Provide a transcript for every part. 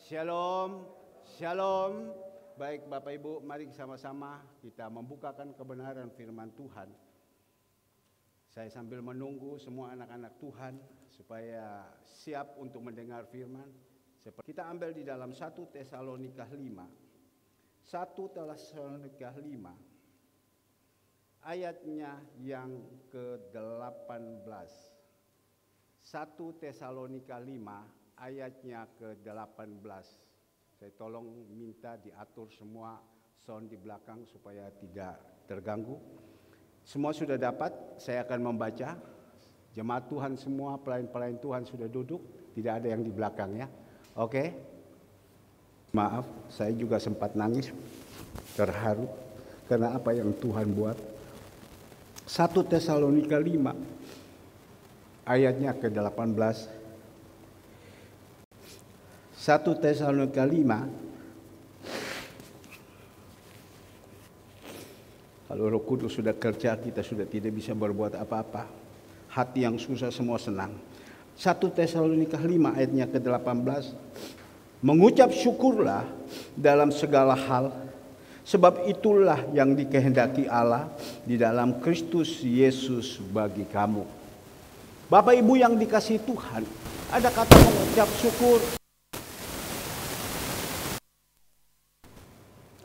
Shalom, shalom. Baik Bapak Ibu, mari sama-sama kita membukakan kebenaran firman Tuhan. Saya sambil menunggu semua anak-anak Tuhan supaya siap untuk mendengar firman. Kita ambil di dalam 1 Tesalonika 5. 1 Tesalonika 5 ayatnya yang ke-18. 1 Tesalonika 5 ayatnya ke-18. Saya tolong minta diatur semua sound di belakang supaya tidak terganggu. Semua sudah dapat, saya akan membaca. Jemaat Tuhan semua, pelayan-pelayan Tuhan sudah duduk, tidak ada yang di belakang ya. Oke? Maaf, saya juga sempat nangis, terharu karena apa yang Tuhan buat. 1 Tesalonika 5 ayatnya ke-18. 1 Tesalonika 5. Kalau Roh Kudus sudah kerja, kita sudah tidak bisa berbuat apa-apa. Hati yang susah semua senang. 1 Tesalonika 5 ayatnya ke-18. Mengucap syukurlah dalam segala hal, sebab itulah yang dikehendaki Allah di dalam Kristus Yesus bagi kamu. Bapak Ibu yang dikasihi Tuhan, ada kata mengucap syukur.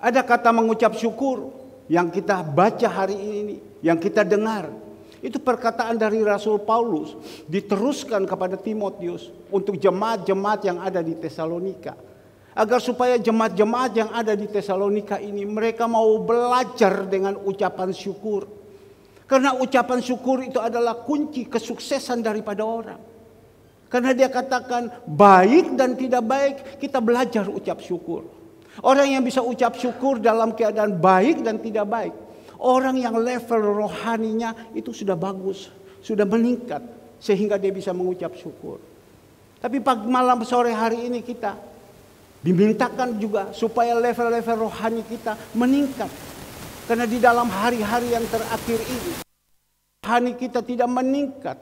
Ada kata mengucap syukur yang kita baca hari ini, yang kita dengar. Itu perkataan dari Rasul Paulus diteruskan kepada Timotius untuk jemaat-jemaat yang ada di Tesalonika. Agar supaya jemaat-jemaat yang ada di Tesalonika ini mereka mau belajar dengan ucapan syukur. Karena ucapan syukur itu adalah kunci kesuksesan daripada orang. Karena dia katakan baik dan tidak baik kita belajar ucap syukur. Orang yang bisa ucap syukur dalam keadaan baik dan tidak baik. Orang yang level rohaninya itu sudah bagus, sudah meningkat. Sehingga dia bisa mengucap syukur. Tapi pagi malam sore hari ini kita dimintakan juga supaya level-level rohani kita meningkat. Karena di dalam hari-hari yang terakhir ini, rohani kita tidak meningkat.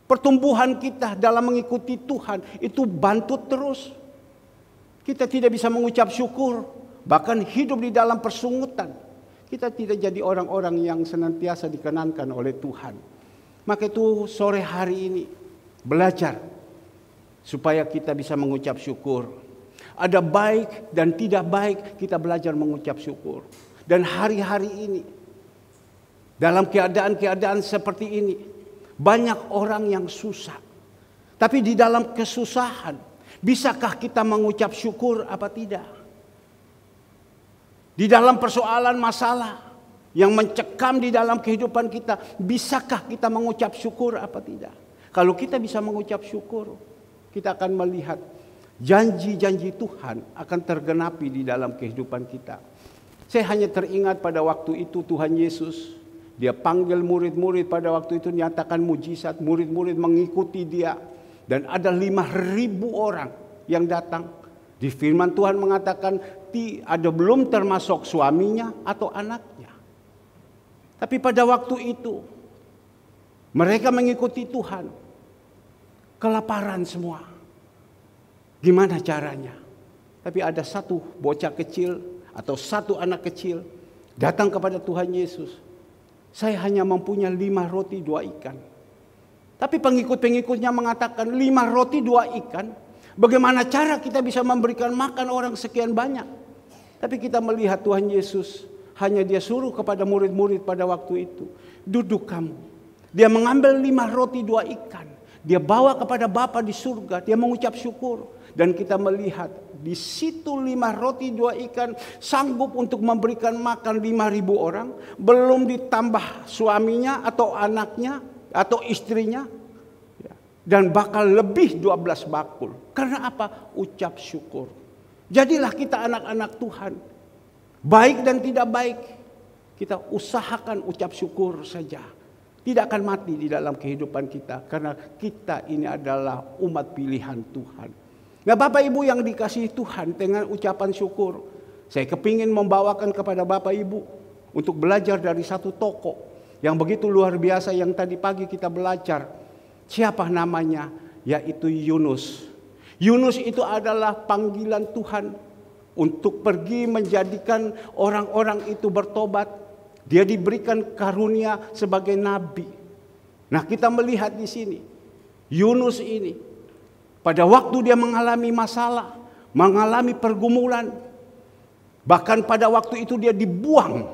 Pertumbuhan kita dalam mengikuti Tuhan itu bantut terus. Kita tidak bisa mengucap syukur, bahkan hidup di dalam persungutan. Kita tidak jadi orang-orang yang senantiasa dikenankan oleh Tuhan. Maka itu sore hari ini belajar supaya kita bisa mengucap syukur. Ada baik dan tidak baik, kita belajar mengucap syukur. Dan hari-hari ini dalam keadaan-keadaan seperti ini banyak orang yang susah. Tapi di dalam kesusahan, bisakah kita mengucap syukur apa tidak? Di dalam persoalan masalah yang mencekam di dalam kehidupan kita, bisakah kita mengucap syukur apa tidak? Kalau kita bisa mengucap syukur, kita akan melihat janji-janji Tuhan akan tergenapi di dalam kehidupan kita. Saya hanya teringat pada waktu itu Tuhan Yesus, dia panggil murid-murid pada waktu itu nyatakan mujizat, murid-murid mengikuti dia. Dan ada 5.000 orang yang datang. Di firman Tuhan mengatakan ada belum termasuk suaminya atau anaknya. Tapi pada waktu itu mereka mengikuti Tuhan. Kelaparan semua. Gimana caranya? Tapi ada satu bocah kecil atau satu anak kecil datang kepada Tuhan Yesus. Saya hanya mempunyai 5 roti 2 ikan. Tapi pengikut-pengikutnya mengatakan 5 roti 2 ikan. Bagaimana cara kita bisa memberikan makan orang sekian banyak? Tapi kita melihat Tuhan Yesus hanya dia suruh kepada murid-murid pada waktu itu. Duduk kamu. Dia mengambil 5 roti 2 ikan. Dia bawa kepada Bapa di surga. Dia mengucap syukur. Dan kita melihat di situ 5 roti 2 ikan sanggup untuk memberikan makan 5.000 orang. Belum ditambah suaminya atau anaknya atau istrinya, dan bakal lebih 12 bakul. Karena apa? Ucap syukur. Jadilah kita anak-anak Tuhan. Baik dan tidak baik, kita usahakan ucap syukur saja. Tidak akan mati di dalam kehidupan kita. Karena kita ini adalah umat pilihan Tuhan. Nah Bapak Ibu yang dikasihi Tuhan, dengan ucapan syukur, saya kepingin membawakan kepada Bapak Ibu untuk belajar dari satu tokoh yang begitu luar biasa yang tadi pagi kita belajar. Siapa namanya? Yaitu Yunus. Yunus itu adalah panggilan Tuhan untuk pergi menjadikan orang-orang itu bertobat. Dia diberikan karunia sebagai nabi. Nah, kita melihat di sini, Yunus ini pada waktu dia mengalami masalah, mengalami pergumulan, bahkan pada waktu itu dia dibuang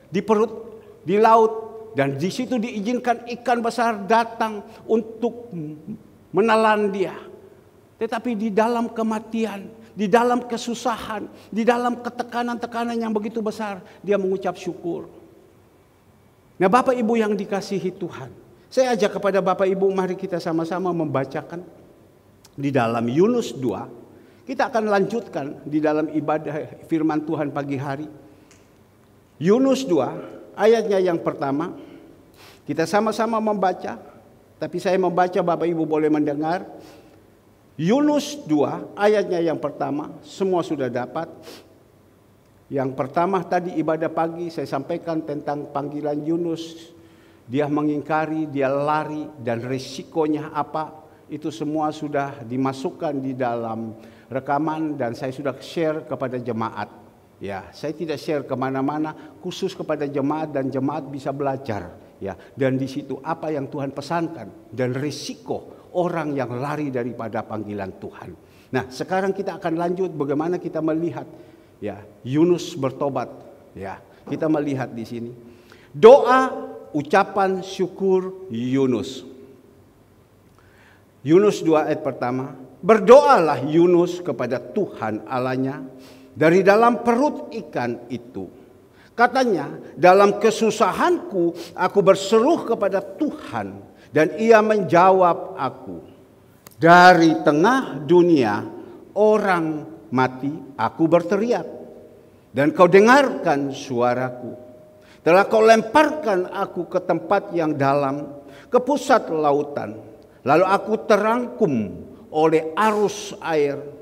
di perut, di laut, dan di situ diizinkan ikan besar datang untuk menelan dia. Tetapi di dalam kematian, di dalam kesusahan, di dalam ketekanan-tekanan yang begitu besar, dia mengucap syukur. Nah, Bapak Ibu yang dikasihi Tuhan, saya ajak kepada Bapak Ibu, mari kita sama-sama membacakan di dalam Yunus 2. Kita akan lanjutkan di dalam ibadah firman Tuhan pagi hari. Yunus 2 ayatnya yang pertama. Kita sama-sama membaca, tapi saya membaca, Bapak Ibu boleh mendengar. Yunus 2 ayatnya yang pertama, semua sudah dapat. Yang pertama tadi ibadah pagi saya sampaikan tentang panggilan Yunus. Dia mengingkari, dia lari, dan resikonya apa, itu semua sudah dimasukkan di dalam rekaman dan saya sudah share kepada jemaat. Ya, saya tidak share kemana-mana, khusus kepada jemaat dan jemaat bisa belajar. Ya, dan di situ apa yang Tuhan pesankan dan risiko orang yang lari daripada panggilan Tuhan. Nah, sekarang kita akan lanjut bagaimana kita melihat ya Yunus bertobat. Ya, kita melihat di sini doa ucapan syukur Yunus. Yunus 2 ayat pertama. Berdoalah Yunus kepada Tuhan Allahnya dari dalam perut ikan itu. Katanya, dalam kesusahanku aku berseru kepada Tuhan dan ia menjawab aku. Dari tengah dunia orang mati aku berteriak dan kau dengarkan suaraku. Telah kau lemparkan aku ke tempat yang dalam, ke pusat lautan. Lalu aku terangkum oleh arus air.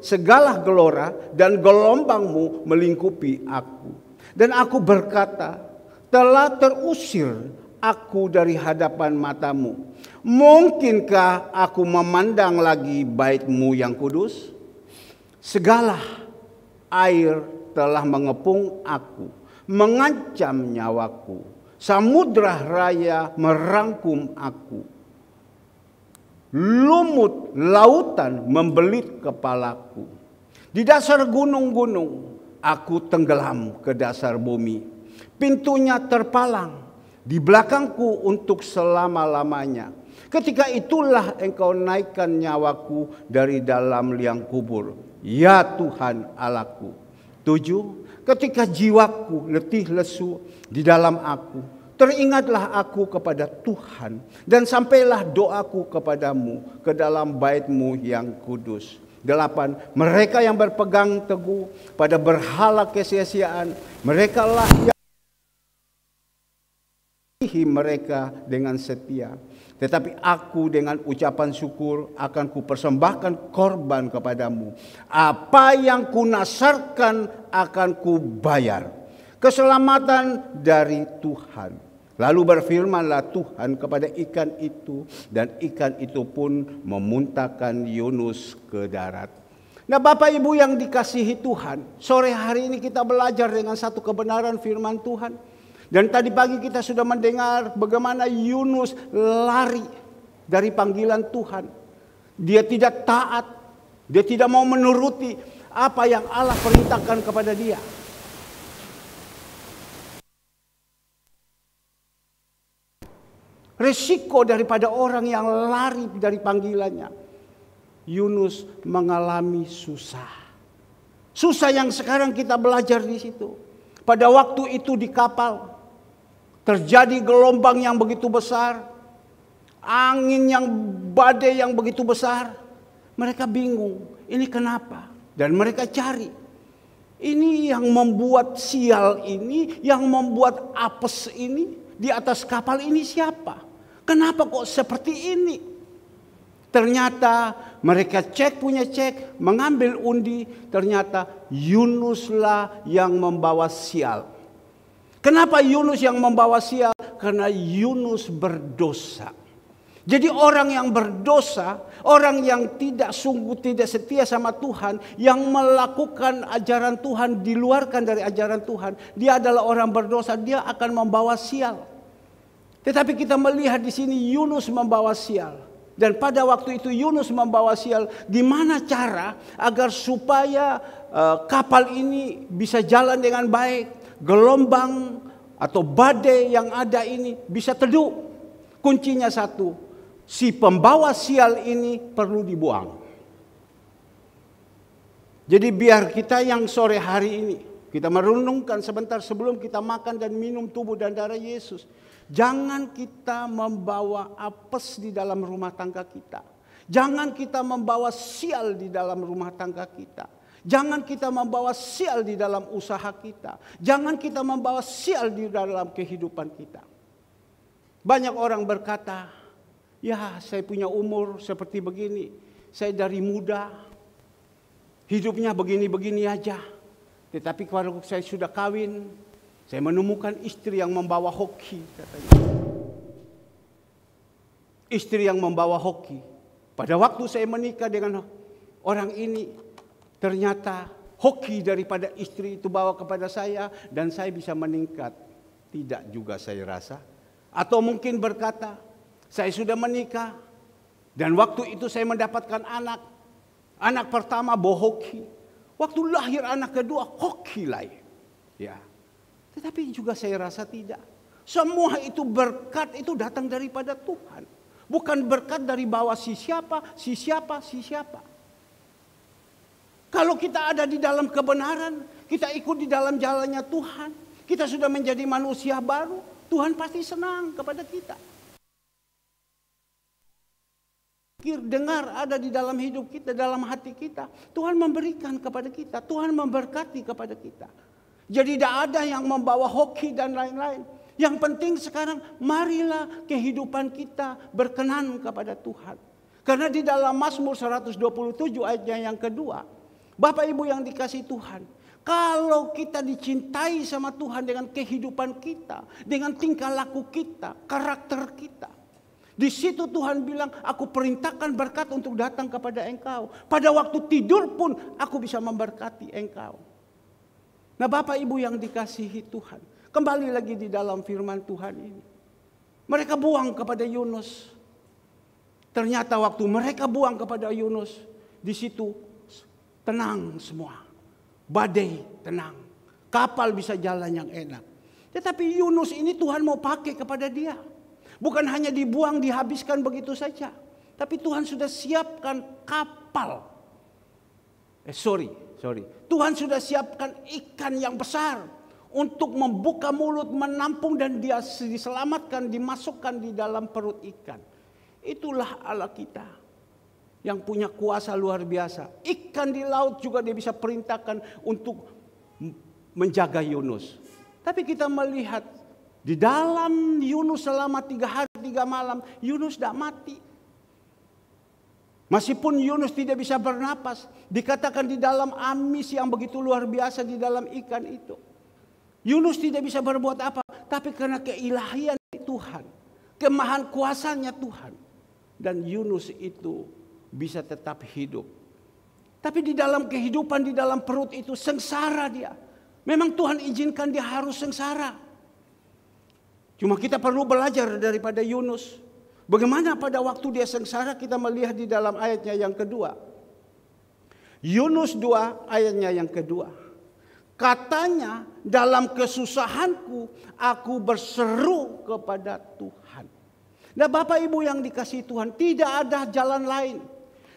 Segala gelora dan gelombangmu melingkupi aku. Dan aku berkata, telah terusir aku dari hadapan matamu. Mungkinkah aku memandang lagi bait-Mu yang kudus? Segala air telah mengepung aku, mengancam nyawaku. Samudra raya merangkum aku. Lumut lautan membelit kepalaku. Di dasar gunung-gunung aku tenggelam ke dasar bumi. Pintunya terpalang di belakangku untuk selama-lamanya. Ketika itulah engkau naikkan nyawaku dari dalam liang kubur, ya Tuhan Allahku. 7. Ketika jiwaku letih lesu di dalam aku, teringatlah aku kepada Tuhan dan sampailah doaku kepadamu ke dalam bait-Mu yang kudus. 8. Mereka yang berpegang teguh pada berhala kesia-siaan, merekalah yang mereka dengan setia. Tetapi aku dengan ucapan syukur akan kupersembahkan korban kepadamu. Apa yang kunasarkan akan kubayar. Keselamatan dari Tuhan. Lalu berfirmanlah Tuhan kepada ikan itu, dan ikan itu pun memuntahkan Yunus ke darat. Nah, Bapak Ibu yang dikasihi Tuhan, sore hari ini kita belajar dengan satu kebenaran firman Tuhan. Dan tadi pagi kita sudah mendengar bagaimana Yunus lari dari panggilan Tuhan. Dia tidak taat, dia tidak mau menuruti apa yang Allah perintahkan kepada dia. Resiko daripada orang yang lari dari panggilannya. Yunus mengalami susah. Susah yang sekarang kita belajar di situ. Pada waktu itu di kapal, terjadi gelombang yang begitu besar. Angin yang badai yang begitu besar. Mereka bingung, ini kenapa? Dan mereka cari. Ini yang membuat sial ini, yang membuat apes ini di atas kapal ini siapa? Kenapa kok seperti ini? Ternyata mereka punya cek, mengambil undi. Ternyata Yunuslah yang membawa sial. Kenapa Yunus yang membawa sial? Karena Yunus berdosa. Jadi orang yang berdosa, orang yang tidak sungguh tidak setia sama Tuhan, yang melakukan ajaran Tuhan, diluarkan dari ajaran Tuhan, dia adalah orang berdosa, dia akan membawa sial. Tetapi kita melihat di sini Yunus membawa sial. Dan pada waktu itu Yunus membawa sial, gimana cara agar supaya kapal ini bisa jalan dengan baik, gelombang atau badai yang ada ini bisa teduh. Kuncinya satu, si pembawa sial ini perlu dibuang. Jadi biar kita yang sore hari ini, kita merenungkan sebentar sebelum kita makan dan minum tubuh dan darah Yesus. Jangan kita membawa apes di dalam rumah tangga kita. Jangan kita membawa sial di dalam rumah tangga kita. Jangan kita membawa sial di dalam usaha kita. Jangan kita membawa sial di dalam kehidupan kita. Banyak orang berkata, ya saya punya umur seperti begini. Saya dari muda, hidupnya begini-begini aja. Tetapi kalau saya sudah kawin, saya menemukan istri yang membawa hoki, katanya. Istri yang membawa hoki. Pada waktu saya menikah dengan orang ini, ternyata hoki daripada istri itu bawa kepada saya dan saya bisa meningkat. Tidak juga saya rasa. Atau mungkin berkata, saya sudah menikah dan waktu itu saya mendapatkan anak. Anak pertama bawa hoki. Waktu lahir anak kedua hoki lain. Ya. Tetapi juga saya rasa tidak. Semua itu berkat itu datang daripada Tuhan. Bukan berkat dari bawah si siapa. Kalau kita ada di dalam kebenaran, kita ikut di dalam jalannya Tuhan, kita sudah menjadi manusia baru, Tuhan pasti senang kepada kita. Dengar ada di dalam hidup kita, dalam hati kita, Tuhan memberikan kepada kita, Tuhan memberkati kepada kita. Jadi tidak ada yang membawa hoki dan lain-lain. Yang penting sekarang marilah kehidupan kita berkenan kepada Tuhan. Karena di dalam Mazmur 127 ayatnya yang kedua, Bapak Ibu yang dikasihi Tuhan, kalau kita dicintai sama Tuhan dengan kehidupan kita, dengan tingkah laku kita, karakter kita, di situ Tuhan bilang, aku perintahkan berkat untuk datang kepada engkau. Pada waktu tidur pun aku bisa memberkati engkau. Nah Bapak Ibu yang dikasihi Tuhan, kembali lagi di dalam firman Tuhan ini. Mereka buang kepada Yunus. Ternyata waktu mereka buang kepada Yunus, di situ tenang semua. Badai tenang. Kapal bisa jalan yang enak. Tetapi Yunus ini Tuhan mau pakai kepada dia. Bukan hanya dibuang, dihabiskan begitu saja. Tapi Tuhan sudah siapkan kapal. Tuhan sudah siapkan ikan yang besar. Untuk membuka mulut, menampung dan dia diselamatkan, dimasukkan di dalam perut ikan. Itulah Allah kita. Yang punya kuasa luar biasa. Ikan di laut juga dia bisa perintahkan untuk menjaga Yunus. Tapi kita melihat di dalam Yunus selama 3 hari 3 malam, Yunus tidak mati. Meskipun Yunus tidak bisa bernapas, dikatakan di dalam amis yang begitu luar biasa di dalam ikan itu. Yunus tidak bisa berbuat apa, tapi karena keilahian Tuhan, kemahan kuasanya Tuhan. Dan Yunus itu bisa tetap hidup. Tapi di dalam kehidupan, di dalam perut itu sengsara dia. Memang Tuhan izinkan dia harus sengsara. Cuma kita perlu belajar daripada Yunus. Bagaimana pada waktu dia sengsara, kita melihat di dalam ayatnya yang kedua. Yunus 2 ayatnya yang kedua. Katanya, dalam kesusahanku aku berseru kepada Tuhan. Nah Bapak Ibu yang dikasihi Tuhan, tidak ada jalan lain.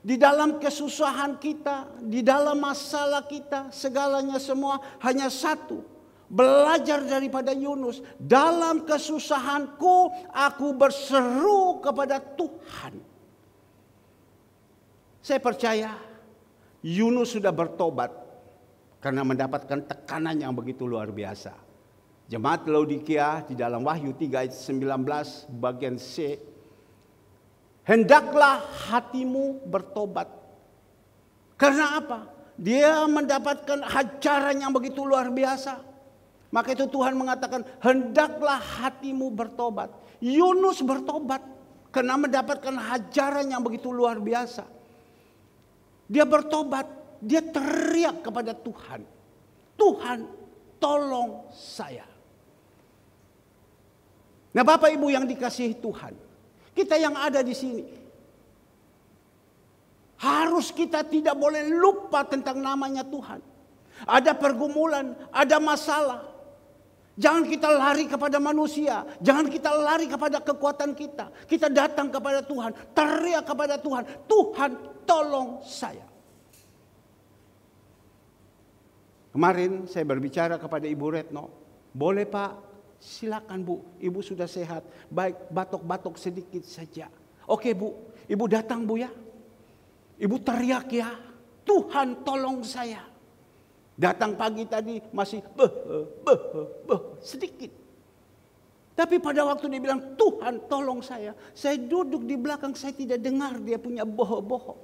Di dalam kesusahan kita, di dalam masalah kita, segalanya semua hanya satu. Belajar daripada Yunus, dalam kesusahanku aku berseru kepada Tuhan. Saya percaya Yunus sudah bertobat karena mendapatkan tekanan yang begitu luar biasa. Jemaat Laodikia di dalam Wahyu 3 ayat 19 bagian C, hendaklah hatimu bertobat. Karena apa? Dia mendapatkan hajaran yang begitu luar biasa. Maka itu Tuhan mengatakan, hendaklah hatimu bertobat. Yunus bertobat Karena mendapatkan hajaran yang begitu luar biasa. Dia bertobat, dia teriak kepada Tuhan. Tuhan, tolong saya. Nah, Bapak Ibu yang dikasihi Tuhan, kita yang ada di sini, harus kita tidak boleh lupa tentang namanya Tuhan. Ada pergumulan, ada masalah. Jangan kita lari kepada manusia. Jangan kita lari kepada kekuatan kita. Kita datang kepada Tuhan. Teriak kepada Tuhan. Tuhan, tolong saya. Kemarin saya berbicara kepada Ibu Retno. Boleh Pak? Silakan Bu. Ibu sudah sehat. Baik, batuk-batuk sedikit saja. Oke Bu. Ibu datang Bu ya. Ibu teriak ya. Tuhan, tolong saya. Datang pagi tadi masih sedikit. Tapi pada waktu dia bilang, Tuhan tolong saya duduk di belakang, saya tidak dengar dia punya bohong.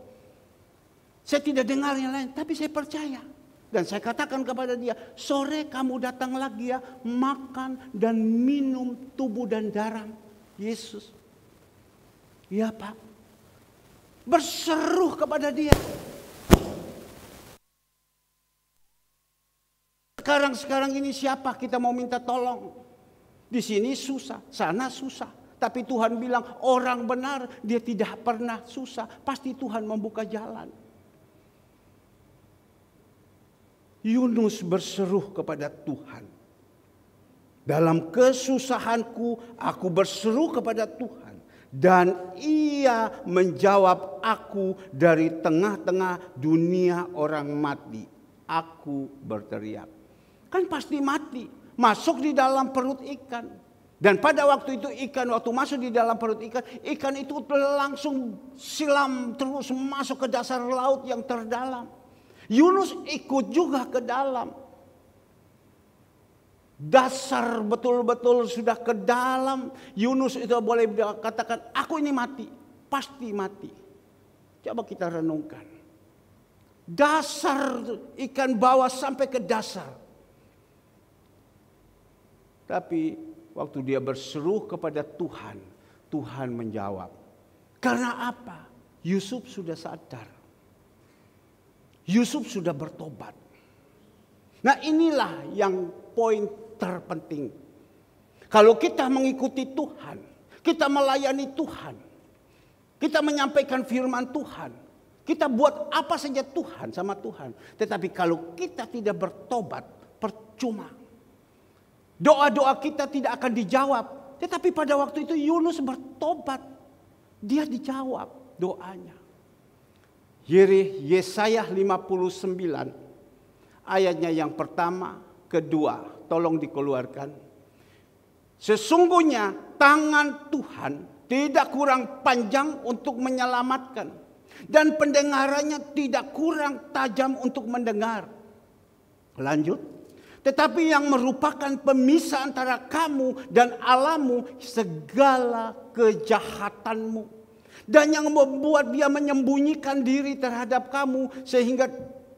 Saya tidak dengar yang lain, tapi saya percaya. Dan saya katakan kepada dia, sore kamu datang lagi ya, makan dan minum tubuh dan darah Yesus. Ya Pak. Berseru kepada dia. Sekarang ini siapa kita mau minta tolong? Di sini susah, sana susah. Tapi Tuhan bilang orang benar dia tidak pernah susah. Pasti Tuhan membuka jalan. Yunus berseru kepada Tuhan. Dalam kesusahanku aku berseru kepada Tuhan. Dan ia menjawab aku dari tengah-tengah dunia orang mati. Aku berteriak. Kan pasti mati. Masuk di dalam perut ikan. Dan pada waktu itu ikan, waktu masuk di dalam perut ikan, ikan itu langsung silam terus masuk ke dasar laut yang terdalam. Yunus ikut juga ke dalam. Dasar betul-betul sudah ke dalam. Yunus itu boleh katakan, aku ini mati. Pasti mati. Coba kita renungkan. Dasar ikan bawa sampai ke dasar. Tapi waktu dia berseru kepada Tuhan, Tuhan menjawab. Karena apa? Yusuf sudah sadar. Yusuf sudah bertobat. Nah inilah yang poin terpenting. Kalau kita mengikuti Tuhan, kita melayani Tuhan, kita menyampaikan firman Tuhan, kita buat apa saja Tuhan sama Tuhan. Tetapi kalau kita tidak bertobat, percuma. Doa-doa kita tidak akan dijawab. Tetapi pada waktu itu Yunus bertobat. Dia dijawab doanya. Yesaya 59 ayatnya yang pertama, kedua. Tolong dikeluarkan. Sesungguhnya tangan Tuhan tidak kurang panjang untuk menyelamatkan. Dan pendengarannya tidak kurang tajam untuk mendengar. Lanjut. Tetapi yang merupakan pemisah antara kamu dan Allahmu segala kejahatanmu. Dan yang membuat dia menyembunyikan diri terhadap kamu sehingga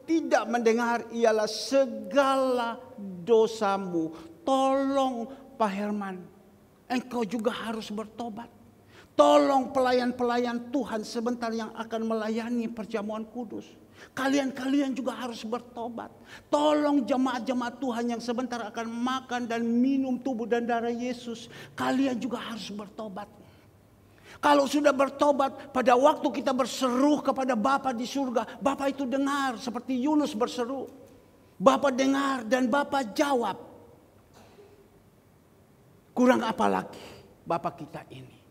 tidak mendengar ialah segala dosamu. Tolong Pak Herman, engkau juga harus bertobat. Tolong pelayan-pelayan Tuhan sebentar yang akan melayani perjamuan kudus. Kalian juga harus bertobat. Tolong jemaat-jemaat Tuhan yang sebentar akan makan dan minum tubuh dan darah Yesus. Kalian juga harus bertobat. Kalau sudah bertobat, pada waktu kita berseru kepada Bapa di surga, Bapa itu dengar seperti Yunus berseru. Bapa dengar dan Bapa jawab. Kurang apa lagi Bapa kita ini?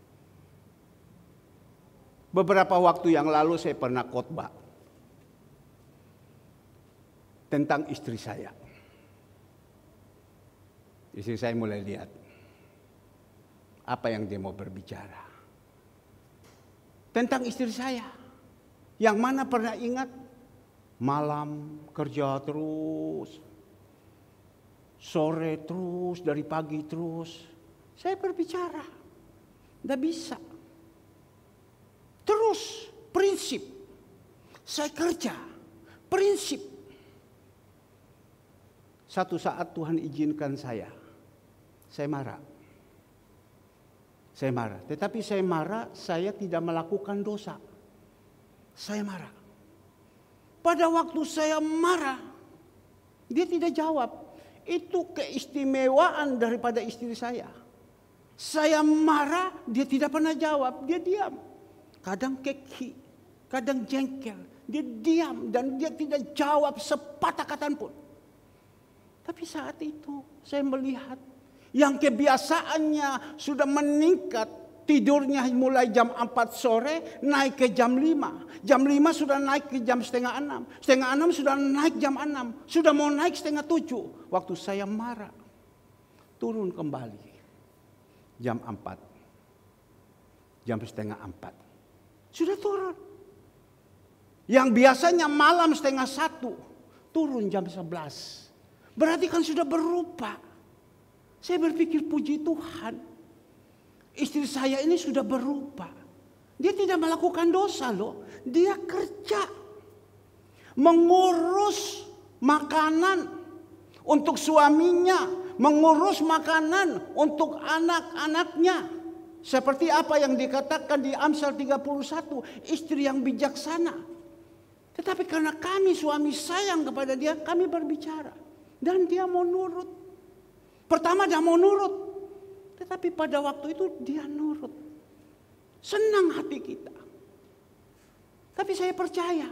Beberapa waktu yang lalu saya pernah khotbah tentang istri saya. Istri saya mulai lihat apa yang dia mau berbicara. Tentang istri saya. Yang mana pernah ingat? Malam kerja terus. Sore terus, dari pagi terus. Saya berbicara. Tidak bisa. Terus, prinsip. Saya kerja. Prinsip. Satu saat Tuhan izinkan saya marah. Saya marah. Tetapi saya marah, saya tidak melakukan dosa. Saya marah. Pada waktu saya marah, dia tidak jawab. Itu keistimewaan daripada istri saya. Saya marah, dia tidak pernah jawab. Dia diam. Kadang keki, kadang jengkel. Dia diam dan dia tidak jawab sepatah kata pun. Tapi saat itu saya melihat yang kebiasaannya sudah meningkat, tidurnya mulai jam 4 sore naik ke jam 5. Jam 5 sudah naik ke jam setengah 6. Setengah 6 sudah naik jam 6. Sudah mau naik setengah 7. Waktu saya marah, turun kembali. Jam 4. Jam setengah 4. Sudah turun. Yang biasanya malam setengah 1. Turun jam 11. Berarti kan sudah berubah. Saya berpikir puji Tuhan. Istri saya ini sudah berubah. Dia tidak melakukan dosa loh. Dia kerja. Mengurus makanan untuk suaminya. Mengurus makanan untuk anak-anaknya. Seperti apa yang dikatakan di Amsal 31. Istri yang bijaksana. Tetapi karena kami suami sayang kepada dia, kami berbicara. Dan dia mau nurut. Pertama dia mau nurut. Tetapi pada waktu itu dia nurut. Senang hati kita. Tapi saya percaya.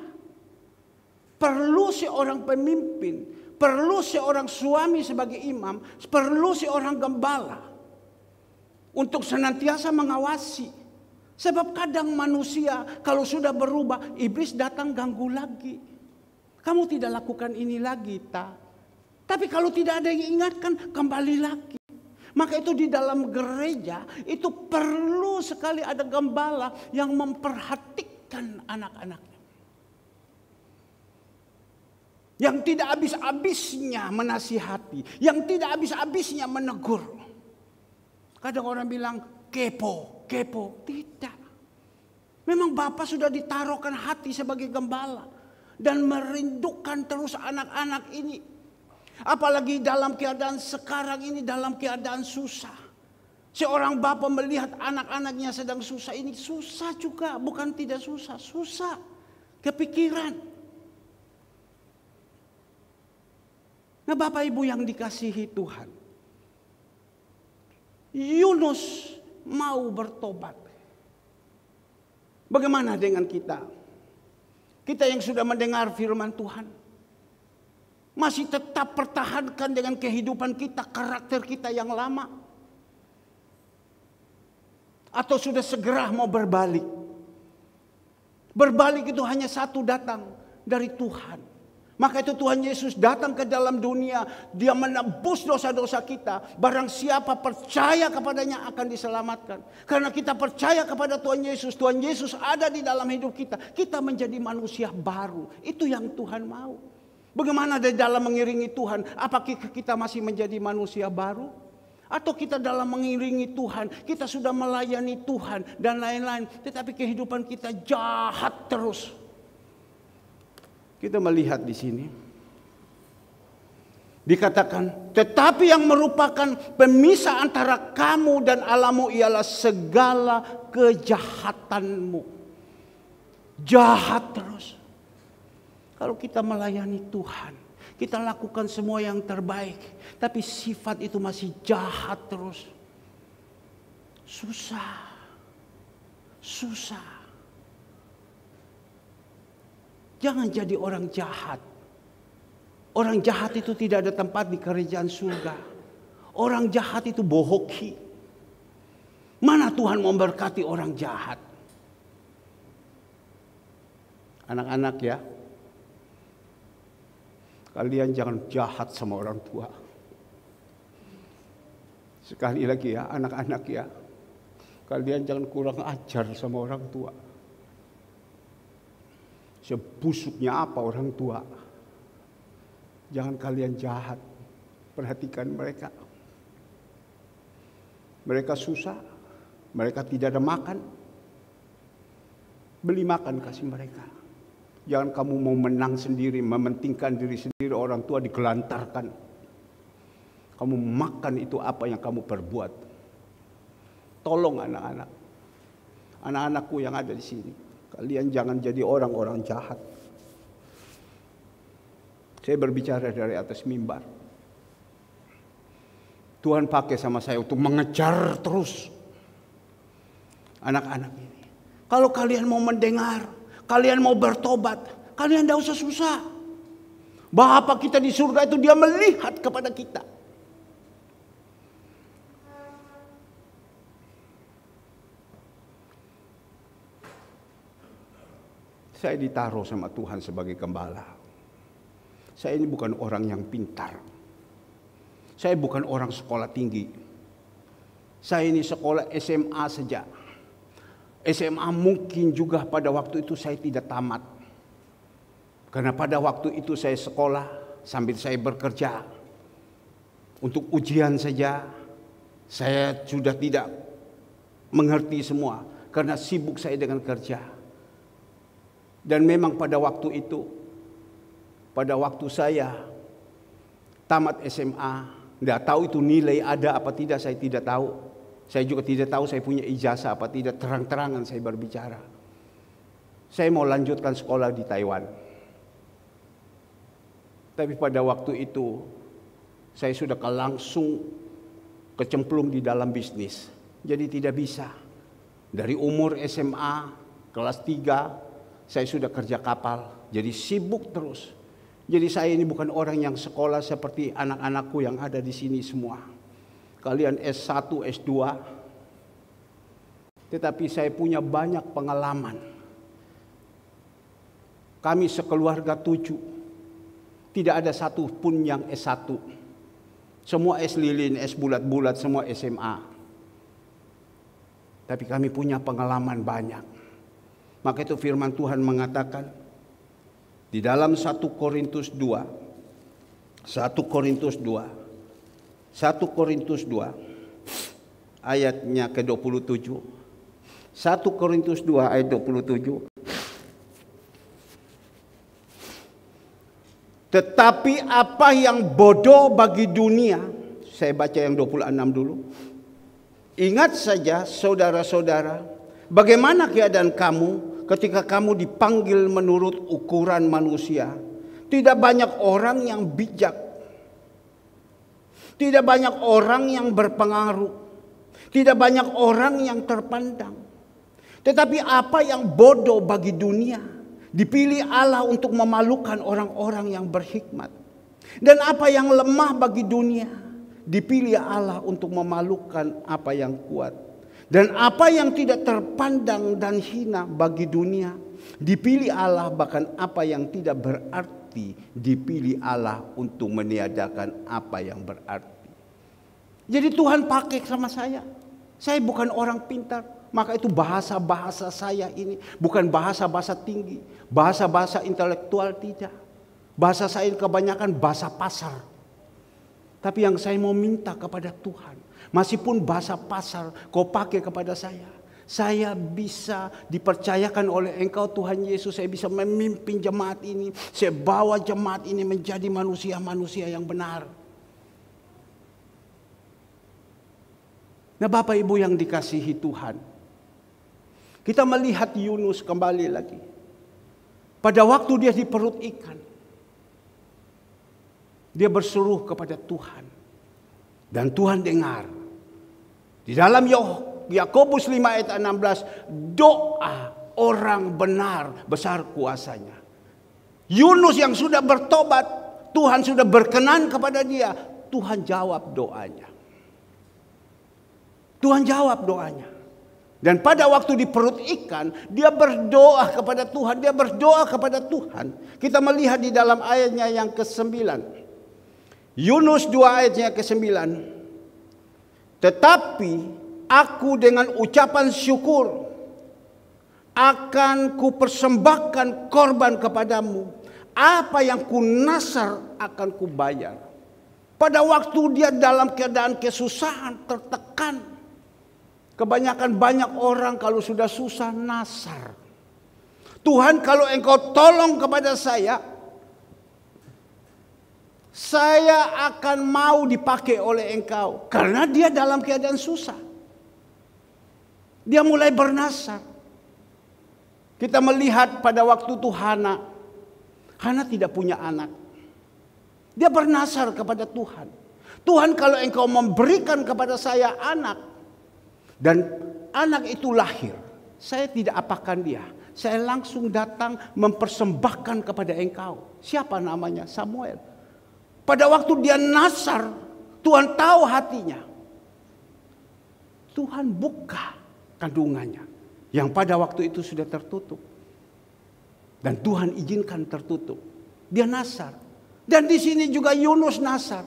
Perlu seorang pemimpin. Perlu seorang suami sebagai imam. Perlu seorang gembala. Untuk senantiasa mengawasi. Sebab kadang manusia kalau sudah berubah. Iblis datang ganggu lagi. Kamu tidak lakukan ini lagi tak. Tapi kalau tidak ada yang ingatkan, kembali lagi. Maka itu di dalam gereja, itu perlu sekali ada gembala yang memperhatikan anak-anaknya. Yang tidak habis-habisnya menasihati. Yang tidak habis-habisnya menegur. Kadang orang bilang, kepo. Tidak. Memang Bapak sudah ditaruhkan hati sebagai gembala. Dan merindukan terus anak-anak ini. Apalagi dalam keadaan sekarang ini, dalam keadaan susah. Seorang bapak melihat anak-anaknya sedang susah, ini susah juga, bukan tidak susah, susah. Kepikiran. Nah Bapak Ibu yang dikasihi Tuhan. Yunus mau bertobat. Bagaimana dengan kita? Kita yang sudah mendengar firman Tuhan. Masih tetap pertahankan dengan kehidupan kita, karakter kita yang lama. Atau sudah segera mau berbalik. Berbalik itu hanya satu, datang dari Tuhan. Maka itu Tuhan Yesus datang ke dalam dunia. Dia menebus dosa-dosa kita. Barang siapa percaya kepadanya akan diselamatkan. Karena kita percaya kepada Tuhan Yesus. Tuhan Yesus ada di dalam hidup kita. Kita menjadi manusia baru. Itu yang Tuhan mau. Bagaimana di dalam mengiringi Tuhan? Apakah kita masih menjadi manusia baru? Atau kita dalam mengiringi Tuhan, kita sudah melayani Tuhan dan lain-lain. Tetapi kehidupan kita jahat terus. Kita melihat di sini. Dikatakan, tetapi yang merupakan pemisah antara kamu dan Allahmu ialah segala kejahatanmu. Jahat terus. Kalau kita melayani Tuhan, kita lakukan semua yang terbaik, tapi sifat itu masih jahat terus. Susah. Jangan jadi orang jahat. Orang jahat itu tidak ada tempat di kerajaan surga. Orang jahat itu bohoki. Mana Tuhan memberkati orang jahat? Anak-anak ya. Kalian jangan jahat sama orang tua. Sekali lagi ya, anak-anak ya. Kalian jangan kurang ajar sama orang tua. Sebusuknya apa orang tua. Jangan kalian jahat. Perhatikan mereka. Mereka susah. Mereka tidak ada makan. Beli makan kasih mereka. Jangan kamu mau menang sendiri, mementingkan diri sendiri, orang tua digelantarkan. Kamu makan itu apa yang kamu perbuat. tolong anak-anak. Anak-anakku yang ada di sini. Kalian jangan jadi orang-orang jahat. Saya berbicara dari atas mimbar. Tuhan pakai sama saya untuk mengejar terus anak-anak ini. Kalau kalian mau mendengar, kalian mau bertobat, kalian tidak usah susah. Bapa kita di surga itu dia melihat kepada kita. Saya ditaruh sama Tuhan sebagai gembala. Saya ini bukan orang yang pintar. Saya bukan orang sekolah tinggi. Saya ini sekolah SMA saja. SMA mungkin juga pada waktu itu saya tidak tamat. Karena pada waktu itu saya sekolah sambil saya bekerja. Untuk ujian saja saya sudah tidak mengerti semua. Karena sibuk saya dengan kerja. Dan memang pada waktu itu, pada waktu saya tamat SMA, tidak tahu itu nilai ada apa tidak, saya tidak tahu. Saya juga tidak tahu saya punya ijazah apa tidak, terang-terangan saya berbicara. Saya mau lanjutkan sekolah di Taiwan. Tapi pada waktu itu, saya sudah langsung kecemplung di dalam bisnis. Jadi tidak bisa. Dari umur SMA, kelas 3, saya sudah kerja kapal, jadi sibuk terus. Jadi saya ini bukan orang yang sekolah seperti anak-anakku yang ada di sini semua. Kalian S1, S2. Tetapi saya punya banyak pengalaman. Kami sekeluarga 7. Tidak ada satu pun yang S1. Semua S lilin, S bulat-bulat, semua SMA. Tapi kami punya pengalaman banyak. Maka itu firman Tuhan mengatakan di dalam 1 Korintus 2 ayatnya ke-27. 1 Korintus 2 ayat 27. Tetapi apa yang bodoh bagi dunia, saya baca yang 26 dulu. Ingat saja saudara-saudara, bagaimana keadaan kamu ketika kamu dipanggil menurut ukuran manusia? Tidak banyak orang yang bijak. Tidak banyak orang yang berpengaruh. Tidak banyak orang yang terpandang. Tetapi apa yang bodoh bagi dunia, dipilih Allah untuk memalukan orang-orang yang berhikmat. Dan apa yang lemah bagi dunia, dipilih Allah untuk memalukan apa yang kuat. Dan apa yang tidak terpandang dan hina bagi dunia, dipilih Allah, bahkan apa yang tidak berarti, dipilih Allah untuk meniadakan apa yang berarti. Jadi Tuhan pakai sama saya. Saya bukan orang pintar, maka itu bahasa-bahasa saya ini bukan bahasa-bahasa tinggi, bahasa-bahasa intelektual tidak. Bahasa saya kebanyakan bahasa pasar. Tapi yang saya mau minta kepada Tuhan, meskipun bahasa pasar kau pakai kepada saya bisa dipercayakan oleh Engkau Tuhan Yesus, saya bisa memimpin jemaat ini, saya bawa jemaat ini menjadi manusia-manusia yang benar. Nah Bapak Ibu yang dikasihi Tuhan, kita melihat Yunus kembali lagi. Pada waktu dia di perut ikan, dia berseru kepada Tuhan. Dan Tuhan dengar. Di dalam Yakobus 5 ayat 16, doa orang benar besar kuasanya. Yunus yang sudah bertobat, Tuhan sudah berkenan kepada dia. Tuhan jawab doanya. Tuhan jawab doanya. Dan pada waktu di perut ikan, dia berdoa kepada Tuhan. Dia berdoa kepada Tuhan. Kita melihat di dalam ayatnya yang ke-9. Yunus 2 ayatnya ke-9. Tetapi aku dengan ucapan syukur akan kupersembahkan korban kepadamu. Apa yang kunasar akan kubayar. Pada waktu dia dalam keadaan kesusahan, tertekan. Kebanyakan banyak orang kalau sudah susah nasar. Tuhan, kalau Engkau tolong kepada saya akan mau dipakai oleh Engkau. Karena dia dalam keadaan susah. Dia mulai bernasar. Kita melihat pada waktu itu Hana tidak punya anak. Dia bernasar kepada Tuhan. Tuhan, kalau engkau memberikan kepada saya anak, dan anak itu lahir, saya tidak apakan dia. Saya langsung datang mempersembahkan kepada engkau. Siapa namanya? Samuel. Pada waktu dia nasar, Tuhan tahu hatinya. Tuhan buka kandungannya yang pada waktu itu sudah tertutup. Dan Tuhan izinkan tertutup. Dia nasar. Dan di sini juga Yunus nasar.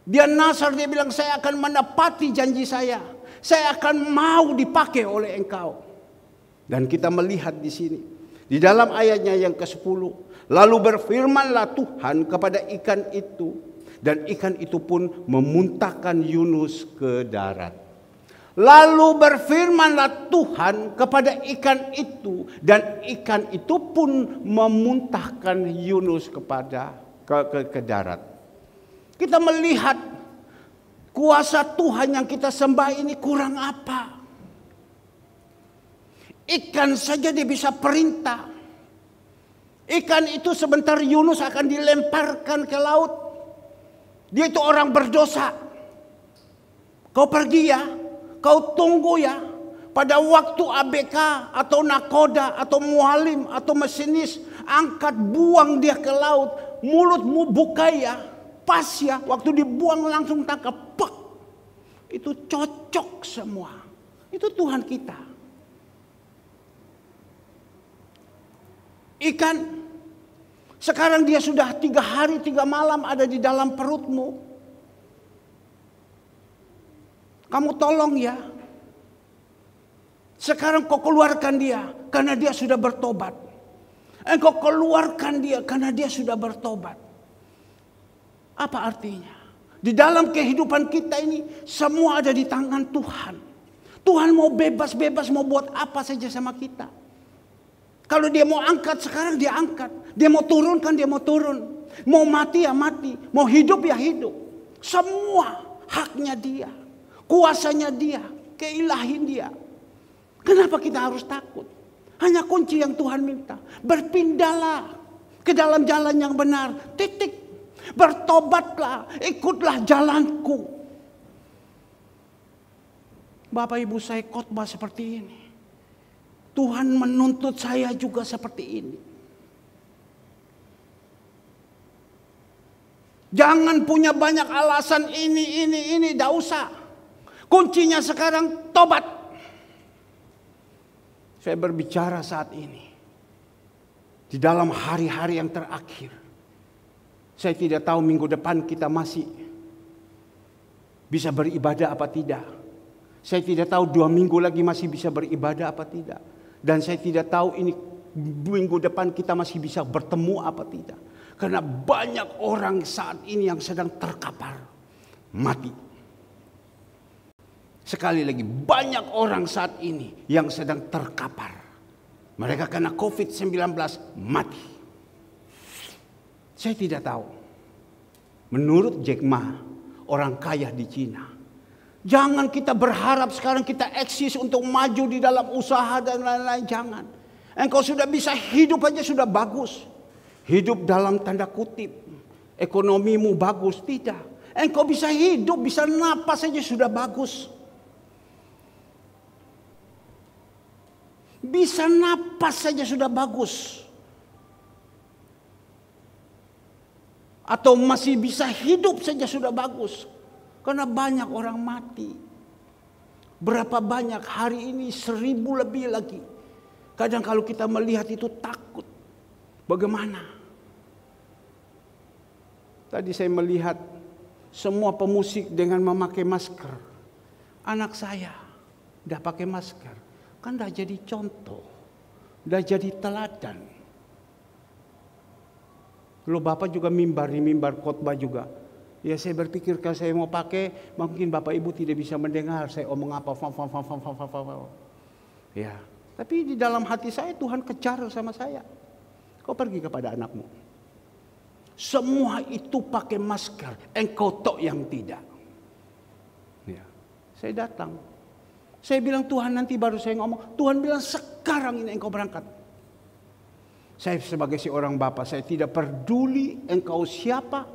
Dia nasar, dia bilang, saya akan menepati janji saya. Saya akan mau dipakai oleh engkau. Dan kita melihat di sini, di dalam ayatnya yang ke-10, lalu berfirmanlah Tuhan kepada ikan itu, dan ikan itu pun memuntahkan Yunus ke darat. Lalu berfirmanlah Tuhan kepada ikan itu, dan ikan itu pun memuntahkan Yunus ke darat. Kita melihat kuasa Tuhan yang kita sembah ini kurang apa? Ikan saja dia bisa perintah. Ikan itu sebentar Yunus akan dilemparkan ke laut. Dia itu orang berdosa. Kau pergi ya, kau tunggu ya. Pada waktu ABK atau nakoda atau mualim atau masinis, angkat buang dia ke laut. Mulutmu buka ya, pas ya. Waktu dibuang langsung tangkap. Pek. Itu cocok semua. Itu Tuhan kita. Ikan, sekarang dia sudah 3 hari 3 malam ada di dalam perutmu. Kamu tolong ya. Sekarang kau keluarkan dia karena dia sudah bertobat. Engkau keluarkan dia karena dia sudah bertobat. Apa artinya? Di dalam kehidupan kita ini semua ada di tangan Tuhan. Tuhan mau bebas-bebas mau buat apa saja sama kita. Kalau dia mau angkat sekarang dia angkat. Dia mau turunkan dia mau turun. Mau mati ya mati. Mau hidup ya hidup. Semua haknya dia. Kuasanya dia. Keilahin dia. Kenapa kita harus takut? Hanya kunci yang Tuhan minta. Berpindahlah ke dalam jalan yang benar. Titik. Bertobatlah. Ikutlah jalanku. Bapak Ibu, saya khotbah seperti ini. Tuhan menuntut saya juga seperti ini. Jangan punya banyak alasan ini, tidak usah. Kuncinya sekarang tobat. Saya berbicara saat ini. Di dalam hari-hari yang terakhir. Saya tidak tahu minggu depan kita masih bisa beribadah apa tidak. Saya tidak tahu 2 minggu lagi masih bisa beribadah apa tidak. Dan saya tidak tahu ini minggu depan kita masih bisa bertemu apa tidak. Karena banyak orang saat ini yang sedang terkapar mati. Sekali lagi banyak orang saat ini yang sedang terkapar. Mereka kena COVID-19 mati. Saya tidak tahu. Menurut Jack Ma, orang kaya di Cina. Jangan kita berharap sekarang kita eksis untuk maju di dalam usaha dan lain-lain. Jangan. Engkau sudah bisa hidup aja sudah bagus. Hidup dalam tanda kutip. Ekonomimu bagus. Tidak. Engkau bisa hidup, bisa napas saja sudah bagus. Bisa napas saja sudah bagus. Atau masih bisa hidup saja sudah bagus. Karena banyak orang mati. Berapa banyak hari ini 1000 lebih lagi. Kadang kalau kita melihat itu takut. Bagaimana? Tadi saya melihat semua pemusik dengan memakai masker. Anak saya udah pakai masker. Kan udah jadi contoh. Udah jadi teladan. Kalau Bapak juga di mimbar khotbah juga. Ya saya berpikir kalau saya mau pakai, mungkin Bapak Ibu tidak bisa mendengar saya omong apa. Ya, tapi di dalam hati saya Tuhan kejar sama saya. Kau pergi kepada anakmu. Semua itu pakai masker, engkau tok yang tidak. Ya, saya datang. Saya bilang, Tuhan, nanti baru saya ngomong. Tuhan bilang, sekarang ini engkau berangkat. Saya sebagai seorang bapak, saya tidak peduli engkau siapa.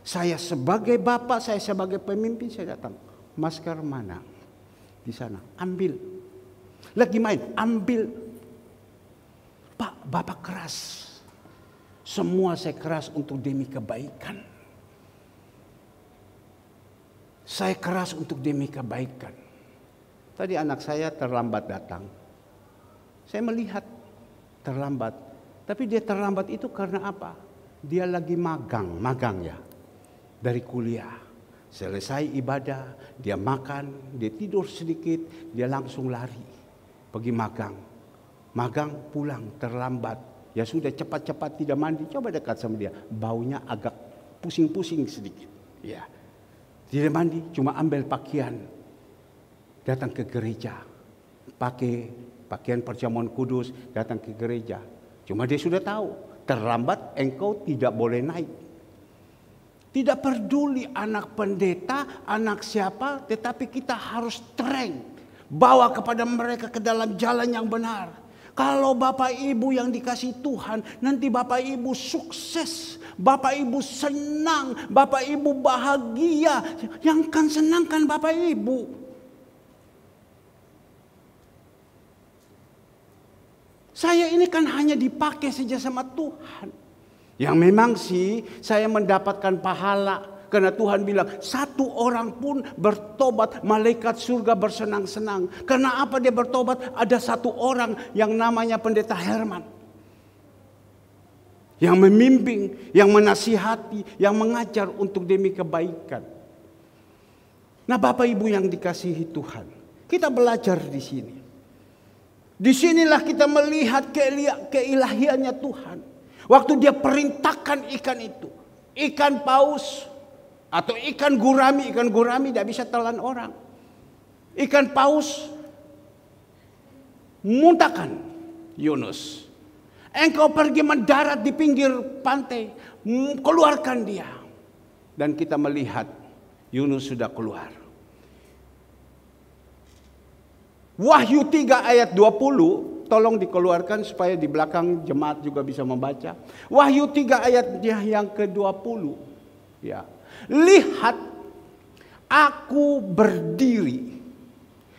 Saya sebagai bapak, saya sebagai pemimpin, saya datang. Masker mana? Di sana, ambil. Lagi main, ambil. Pak, bapak keras. Semua saya keras untuk demi kebaikan. Saya keras untuk demi kebaikan. Tadi anak saya terlambat datang. Saya melihat terlambat. Tapi dia terlambat itu karena apa? Dia lagi magang ya. Dari kuliah. Selesai ibadah, dia makan, dia tidur sedikit, dia langsung lari. Pergi magang. Magang pulang terlambat. Ya sudah cepat-cepat tidak mandi. Coba dekat sama dia. Baunya agak pusing-pusing sedikit. Ya. Tidak mandi, cuma ambil pakaian. Datang ke gereja. Pakai pakaian perjamuan kudus, datang ke gereja. Cuma dia sudah tahu, terlambat engkau tidak boleh naik. Tidak peduli anak pendeta, anak siapa, tetapi kita harus tereng. Bawa kepada mereka ke dalam jalan yang benar. Kalau Bapak Ibu yang dikasih Tuhan, nanti Bapak Ibu sukses. Bapak Ibu senang, Bapak Ibu bahagia. Yang kan senangkan Bapak Ibu. Saya ini kan hanya dipakai saja sama Tuhan. Yang memang sih saya mendapatkan pahala. Karena Tuhan bilang, satu orang pun bertobat, malaikat surga bersenang-senang. Karena apa dia bertobat? Ada satu orang yang namanya Pendeta Herman. Yang membimbing, yang menasihati, yang mengajar untuk demi kebaikan. Nah Bapak Ibu yang dikasihi Tuhan, kita belajar di sini. Disinilah kita melihat keilahiannya Tuhan. Waktu dia perintahkan ikan itu. Ikan paus atau ikan gurami tidak bisa telan orang. Ikan paus muntahkan Yunus. Engkau pergi mendarat di pinggir pantai. Keluarkan dia. Dan kita melihat Yunus sudah keluar. Wahyu 3 ayat 20, tolong dikeluarkan supaya di belakang jemaat juga bisa membaca. Wahyu 3 ayatnya yang ke-20. Ya. Lihat, aku berdiri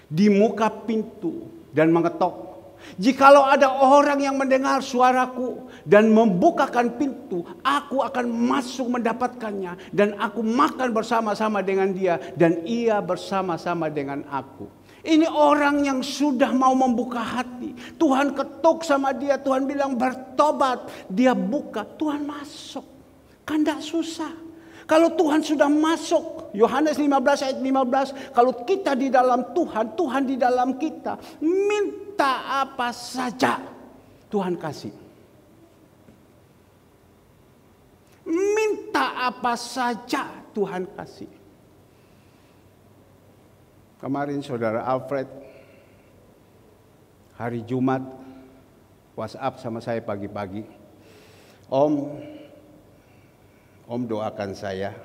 di muka pintu dan mengetok. Jikalau ada orang yang mendengar suaraku dan membukakan pintu, aku akan masuk mendapatkannya dan aku makan bersama-sama dengan dia dan ia bersama-sama dengan aku. Ini orang yang sudah mau membuka hati. Tuhan ketuk sama dia. Tuhan bilang bertobat. Dia buka. Tuhan masuk. Kan tidak susah. Kalau Tuhan sudah masuk. Yohanes 15 ayat 15. Kalau kita di dalam Tuhan. Tuhan di dalam kita. Minta apa saja. Tuhan kasih. Minta apa saja Tuhan kasih. Kemarin saudara Alfred hari Jumat WhatsApp sama saya pagi-pagi. Om doakan saya.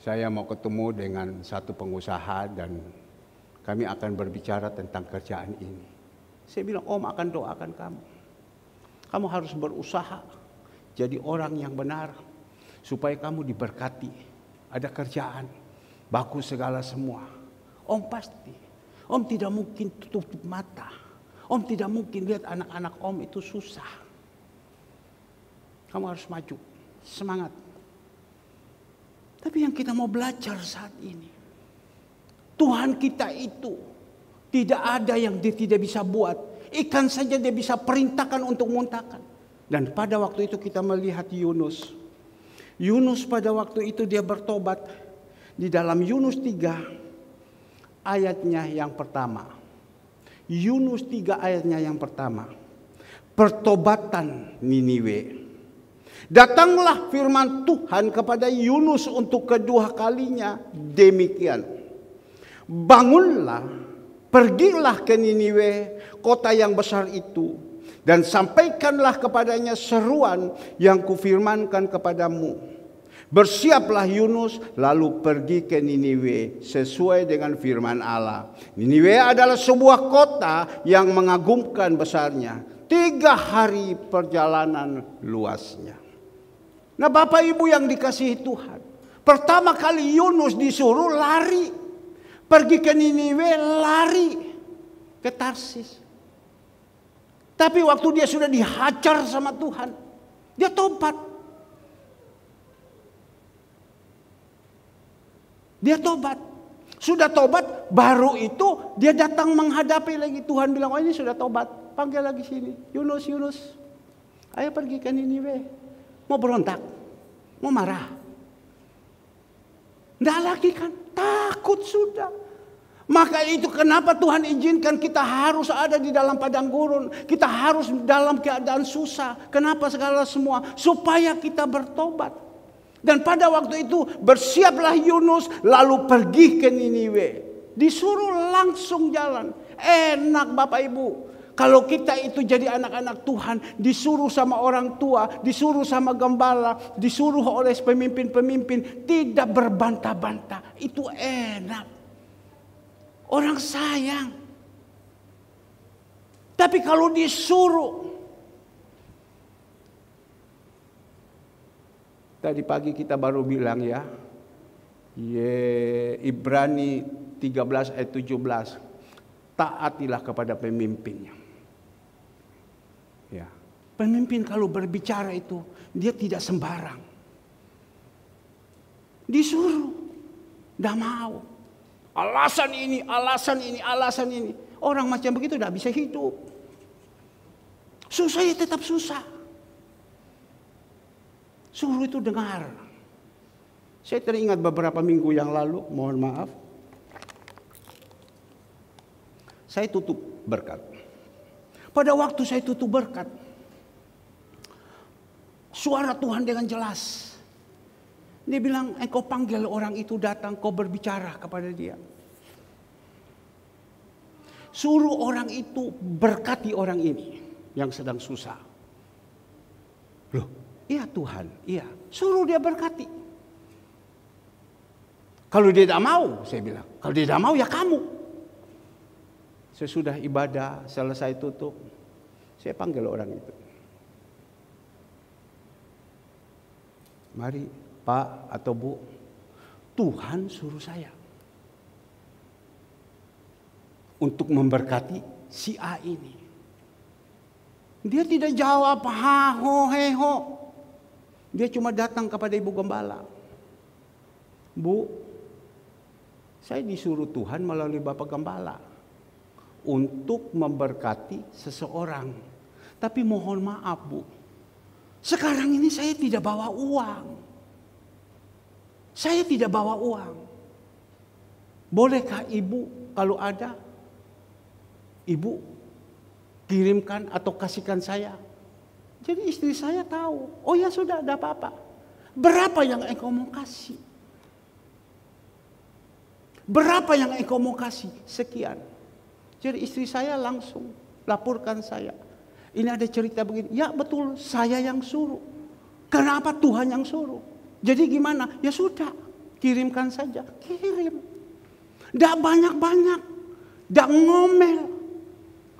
Saya mau ketemu dengan satu pengusaha dan kami akan berbicara tentang kerjaan ini. Saya bilang, Om akan doakan kamu. Kamu harus berusaha jadi orang yang benar supaya kamu diberkati. Ada kerjaan. Bagus segala semua. Om pasti. Om tidak mungkin tutup mata. Om tidak mungkin lihat anak-anak om itu susah. Kamu harus maju. Semangat. Tapi yang kita mau belajar saat ini. Tuhan kita itu tidak ada yang dia tidak bisa buat. Ikan saja dia bisa perintahkan untuk muntahkan. Dan pada waktu itu kita melihat Yunus. Yunus pada waktu itu dia bertobat. Di dalam Yunus 3 ayatnya yang pertama. Yunus 3 ayatnya yang pertama. Pertobatan Niniwe. Datanglah firman Tuhan kepada Yunus untuk kedua kalinya demikian. Bangunlah, pergilah ke Niniwe, kota yang besar itu. Dan sampaikanlah kepadanya seruan yang kufirmankan kepadamu. Bersiaplah Yunus lalu pergi ke Niniwe sesuai dengan firman Allah. Niniwe adalah sebuah kota yang mengagumkan besarnya. 3 hari perjalanan luasnya. Nah Bapak Ibu yang dikasihi Tuhan. Pertama kali Yunus disuruh lari. Pergi ke Niniwe, lari ke Tarsis. Tapi waktu dia sudah dihajar sama Tuhan, dia tobat. Dia tobat. Sudah tobat, baru itu dia datang menghadapi lagi. Tuhan bilang, oh ini sudah tobat. Panggil lagi sini. Yunus, Yunus. Ayo pergi ke Niniwe. Mau berontak. Mau marah. Tidak lagi kan. Takut sudah. Maka itu kenapa Tuhan izinkan kita harus ada di dalam padang gurun. Kita harus dalam keadaan susah. Kenapa segala semua? Supaya kita bertobat. Dan pada waktu itu bersiaplah Yunus lalu pergi ke Niniwe. Disuruh langsung jalan. Enak Bapak Ibu. Kalau kita itu jadi anak-anak Tuhan, disuruh sama orang tua, disuruh sama gembala, disuruh oleh pemimpin-pemimpin, tidak berbantah-bantah. Itu enak. Orang sayang. Tapi kalau disuruh, tadi pagi kita baru bilang ya, Ibrani 13 ayat 17, taatilah kepada pemimpinnya. Ya, pemimpin kalau berbicara itu dia tidak sembarang. Disuruh, tidak mau. Alasan ini, alasan ini, alasan ini. Orang macam begitu tidak bisa hidup. Susah ya tetap susah. Suruh itu dengar. Saya teringat beberapa minggu yang lalu, mohon maaf. Saya tutup berkat. Pada waktu saya tutup berkat, suara Tuhan dengan jelas. Dia bilang, engkau panggil orang itu datang, kau berbicara kepada dia. Suruh orang itu berkati orang ini yang sedang susah. Loh, iya Tuhan, iya. Suruh dia berkati. Kalau dia tidak mau, saya bilang. Kalau dia tidak mau, ya kamu. Sesudah ibadah, selesai tutup, saya panggil orang itu. Mari Pak atau Bu, Tuhan suruh saya untuk memberkati si A ini. Dia tidak jawab ha ho he ho. Dia cuma datang kepada Ibu Gembala. Bu, saya disuruh Tuhan melalui Bapak Gembala untuk memberkati seseorang. Tapi mohon maaf Bu, sekarang ini saya tidak bawa uang. Saya tidak bawa uang. Bolehkah Ibu kalau ada, Ibu kirimkan atau kasihkan saya? Jadi istri saya tahu. Oh ya sudah, ada apa-apa. Berapa yang engkau mau kasih? Berapa yang engkau mau kasih? Sekian. Jadi istri saya langsung laporkan saya. Ini ada cerita begini. Ya betul, saya yang suruh. Kenapa Tuhan yang suruh? Jadi gimana? Ya sudah, kirimkan saja. Kirim. Tidak banyak-banyak. Tidak ngomel.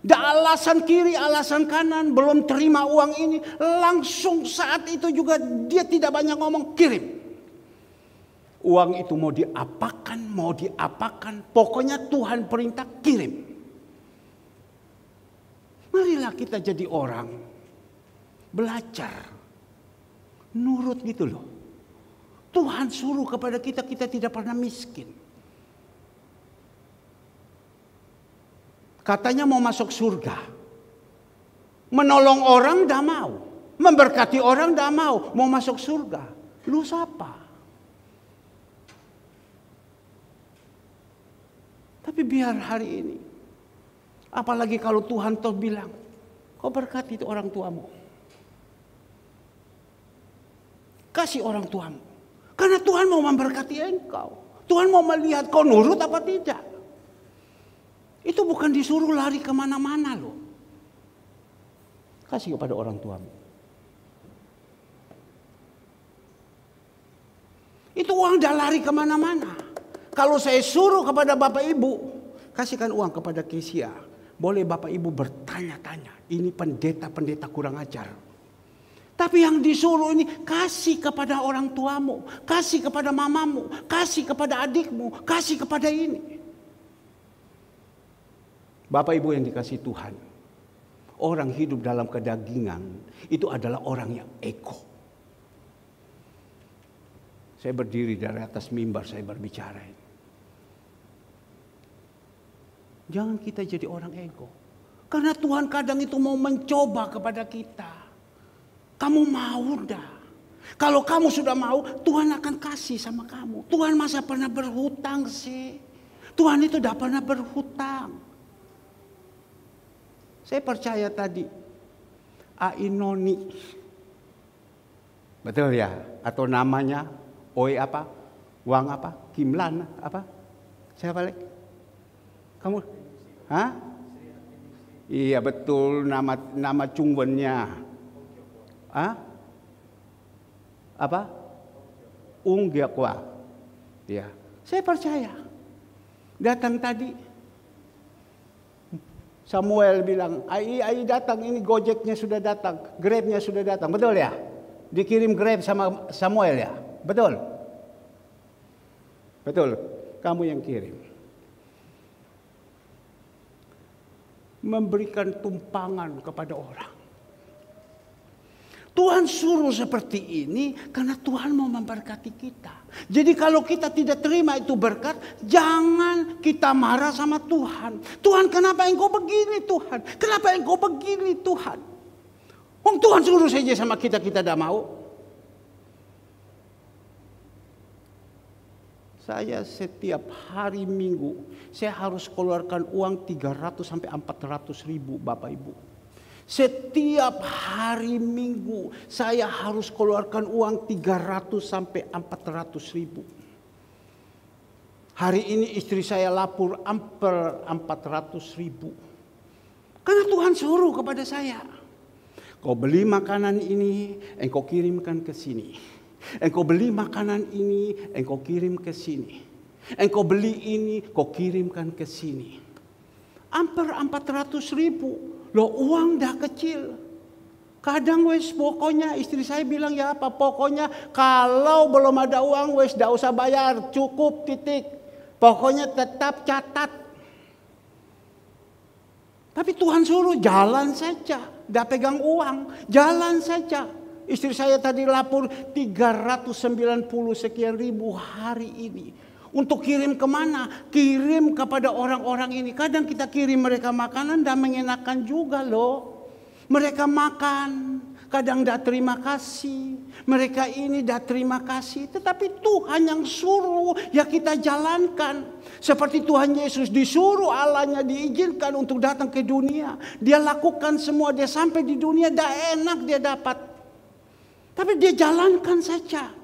Tidak alasan kiri, alasan kanan. Belum terima uang ini. Langsung saat itu juga dia tidak banyak ngomong. Kirim. Uang itu mau diapakan. Pokoknya Tuhan perintah, kirim. Marilah kita jadi orang belajar, nurut gitu loh. Tuhan suruh kepada kita, kita tidak pernah miskin. Katanya mau masuk surga, menolong orang dah mau, memberkati orang dah mau masuk surga. Lu siapa? Tapi biar hari ini, apalagi kalau Tuhan toh bilang, kau berkati itu orang tuamu. Kasih orang tuamu. Karena Tuhan mau memberkati engkau. Tuhan mau melihat kau nurut apa tidak. Itu bukan disuruh lari kemana-mana loh. Kasih kepada orang tuamu. Itu uang dah lari kemana-mana. Kalau saya suruh kepada Bapak Ibu, kasihkan uang kepada Kesia. Boleh Bapak Ibu bertanya-tanya. Ini pendeta-pendeta kurang ajar. Tapi yang disuruh ini kasih kepada orang tuamu. Kasih kepada mamamu. Kasih kepada adikmu. Kasih kepada ini. Bapak Ibu yang dikasih Tuhan. Orang hidup dalam kedagingan itu adalah orang yang ego. Saya berdiri dari atas mimbar, saya berbicara ini. Jangan kita jadi orang ego. Karena Tuhan kadang itu mau mencoba kepada kita. Kamu mau dah. Kalau kamu sudah mau, Tuhan akan kasih sama kamu. Tuhan masa pernah berhutang sih? Tuhan itu tidak pernah berhutang. Saya percaya tadi, Ainoni. Betul ya? Atau namanya Oi apa? Wang apa? Kimlan apa? Siapa lagi? Kamu? Hah? Iya betul, nama Chungwennya. Hah? Apa? Ung Gyakwa. Ya. Saya percaya. Datang tadi Samuel bilang, ai datang, ini Gojeknya sudah datang, Grabnya sudah datang. Betul ya? Dikirim Grab sama Samuel ya? Betul? Betul, kamu yang kirim. Memberikan tumpangan kepada orang. Tuhan suruh seperti ini karena Tuhan mau memberkati kita. Jadi kalau kita tidak terima itu berkat, jangan kita marah sama Tuhan. Tuhan, kenapa engkau begini Tuhan? Kenapa engkau begini Tuhan? Tuhan suruh saja sama kita, kita tidak mau. Saya setiap hari Minggu, saya harus keluarkan uang 300 sampai 400 ribu Bapak Ibu. Setiap hari Minggu, saya harus keluarkan uang 300 sampai 400 ribu. Hari ini istri saya lapor hampir 400 ribu. Karena Tuhan suruh kepada saya. Kau beli makanan ini, engkau kirimkan ke sini. Engkau beli makanan ini, engkau kirim ke sini. Engkau beli ini, kau kirimkan ke sini. Hampir 400 ribu. Loh, uang dah kecil. Kadang wes pokoknya istri saya bilang ya apa, pokoknya kalau belum ada uang wes dah usah bayar, cukup titik. Pokoknya tetap catat. Tapi Tuhan suruh jalan saja, dah pegang uang, jalan saja. Istri saya tadi lapor 390 sekian ribu hari ini. Untuk kirim kemana? Kirim kepada orang-orang ini. Kadang kita kirim mereka makanan dan mengenakan juga loh. Mereka makan, kadang tidak terima kasih. Mereka ini tidak terima kasih. Tetapi Tuhan yang suruh, ya kita jalankan. Seperti Tuhan Yesus disuruh Allahnya diizinkan untuk datang ke dunia. Dia lakukan semua, dia sampai di dunia, dah enak dia dapat. Tapi dia jalankan saja.